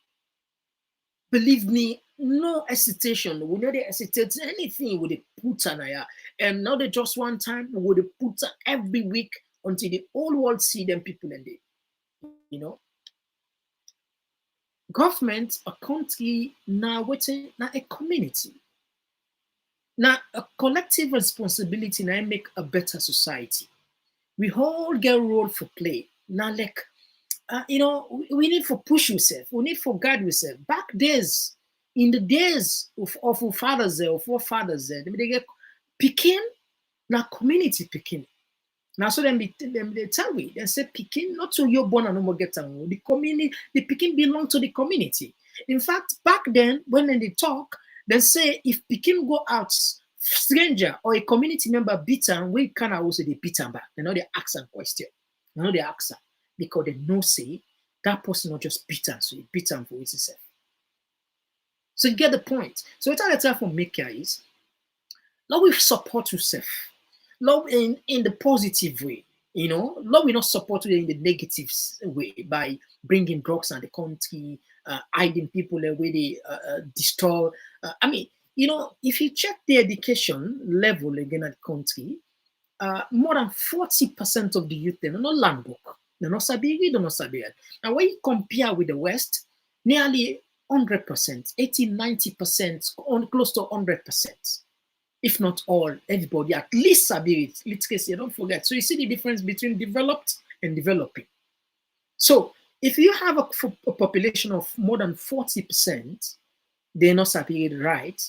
believe me, no hesitation. We never hesitate anything with the putanaya. And not just one time, with the puta every week until the whole world see them people and they, you know. Government, a country, now waiting, now a community. Now a collective responsibility now make a better society. We all get a role for play. Now like, you know, we need for push yourself. We need for guide yourself. Back days, in the days of our fathers there, of our fathers there, they get picking, now community picking. Now so they tell me, they say picking, not so you're born and no more get on. The community, the picking belong to the community. In fact, back then, when they talk, they say if picking go out, stranger or a community member beat them, we can also they beat them back. They know they ask them question. They know they ask them. Because they know say that person not just beat them, so he beat them for himself. So you get the point. So what I tell from make here is, Lord, we support yourself. Lord, in the positive way, you know. Lord, we not support you in the negative way by bringing drugs in the country, hiding people where they destroy. I mean, you know, if you check the education level again at the country, more than 40% of the youth they're not land book. They're not sabi read, they're not sabi read. And when you compare with the West, nearly 100%, 80, 90%, on close to 100%. If not all, everybody at least sabi it. Literacy, don't forget. So you see the difference between developed and developing. So if you have a population of more than 40%, they're not sabi it right,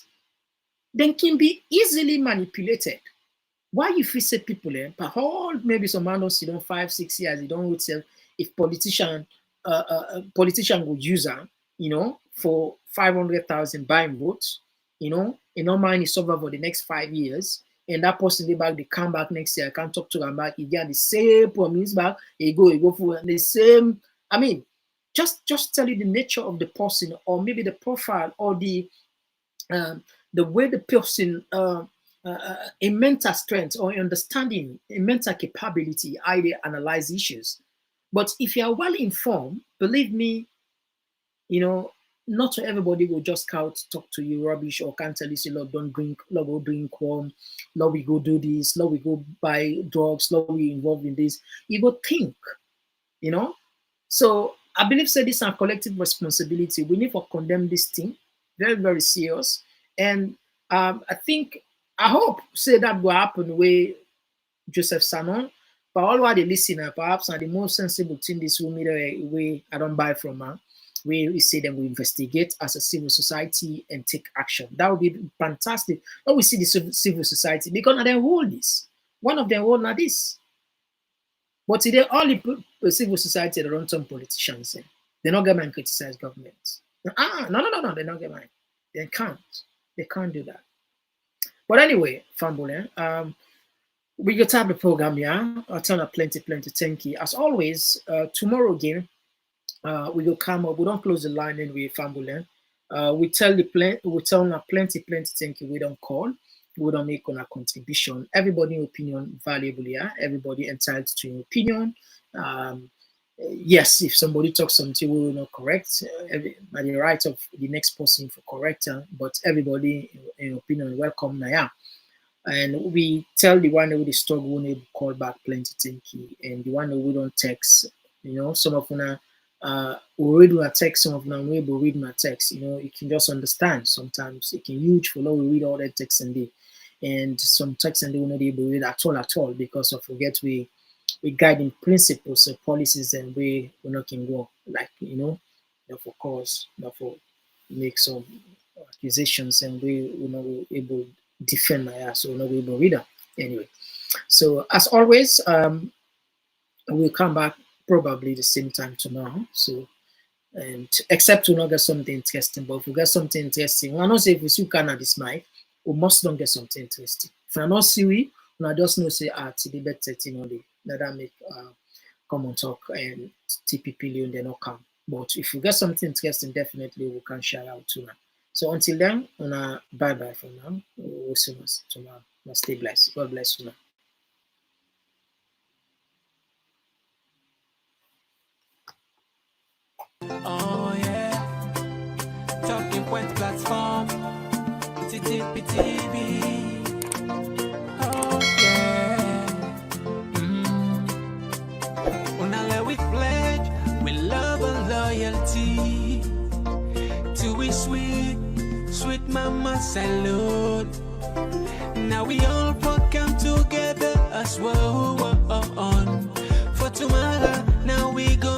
then can be easily manipulated. Why you feel say people perhaps maybe some man don't see them 5-6 years, you don't tell if politician will use them, you know, for 500,000 buying votes, you know, in no mind is over for the next 5 years, and that person they come back next year, I can't talk to them back, he get the same promise back, he go for the same. I mean, just tell you the nature of the person, or maybe the profile, or the way the person a mental strength or understanding, a mental capability, how they analyze issues. But if you are well informed, believe me, you know, not everybody will just talk to you rubbish or can't tell you, say, Lord, don't drink, Lord, go drink warm, Lord, we go do this, Lord, we go buy drugs, Lord, we involved in this. You go think, you know. So I believe say this is a collective responsibility. We need to condemn this thing, very, very serious. And I hope say that will happen where Joseph Sanon, but all while the listener, perhaps are the most sensible thing this will way I don't buy from her, where we say that we investigate as a civil society and take action. That would be fantastic. When we see the civil society, because they hold this. One of them hold not this. But today, all the civil society that run some politicians, they're not going to criticize government. No, they're not going to. They can't do that. But anyway, Fambule, we got to have the program here. I'll tell you plenty, thank you. As always, tomorrow again, we will come up. We don't close the line anyway, Fambule. We tell plenty, thank you. We don't call. We don't make on a contribution. Everybody opinion valuable here. Everybody entitled to an opinion. Yes, if somebody talks something we will not correct, by the right of the next person for correct, but everybody in opinion welcome now. And we tell the one who the struggle will call back plenty thank you, and the one who we don't text, you know, some of them we read my text, some of them we will read my text, you know, you can just understand sometimes it can huge for we read all that text and some text and they will not be able to read at all because of forget we guiding principles and policies and we not can go like, you know, therefore cause, therefore make some accusations and we will not be able to defend my ass, so we're not be able to read them. Anyway, so as always, we'll come back probably the same time tomorrow. So And except we not get something interesting, but if we get something interesting, I not say if we see Canada this mic, we must not get something interesting. If I not see we just know say to the better thing on the that make Komon-Tok and TPP Leon they not come. But if we get something interesting, definitely we can share out to them. So until then, bye bye for now. We'll see you tomorrow. Stay blessed. God bless you now. Oh yeah, Talking Point platform, TTP. Oh yeah, Unale we pledge, we love and loyalty to we sweet mama salute. Now we all come together as one.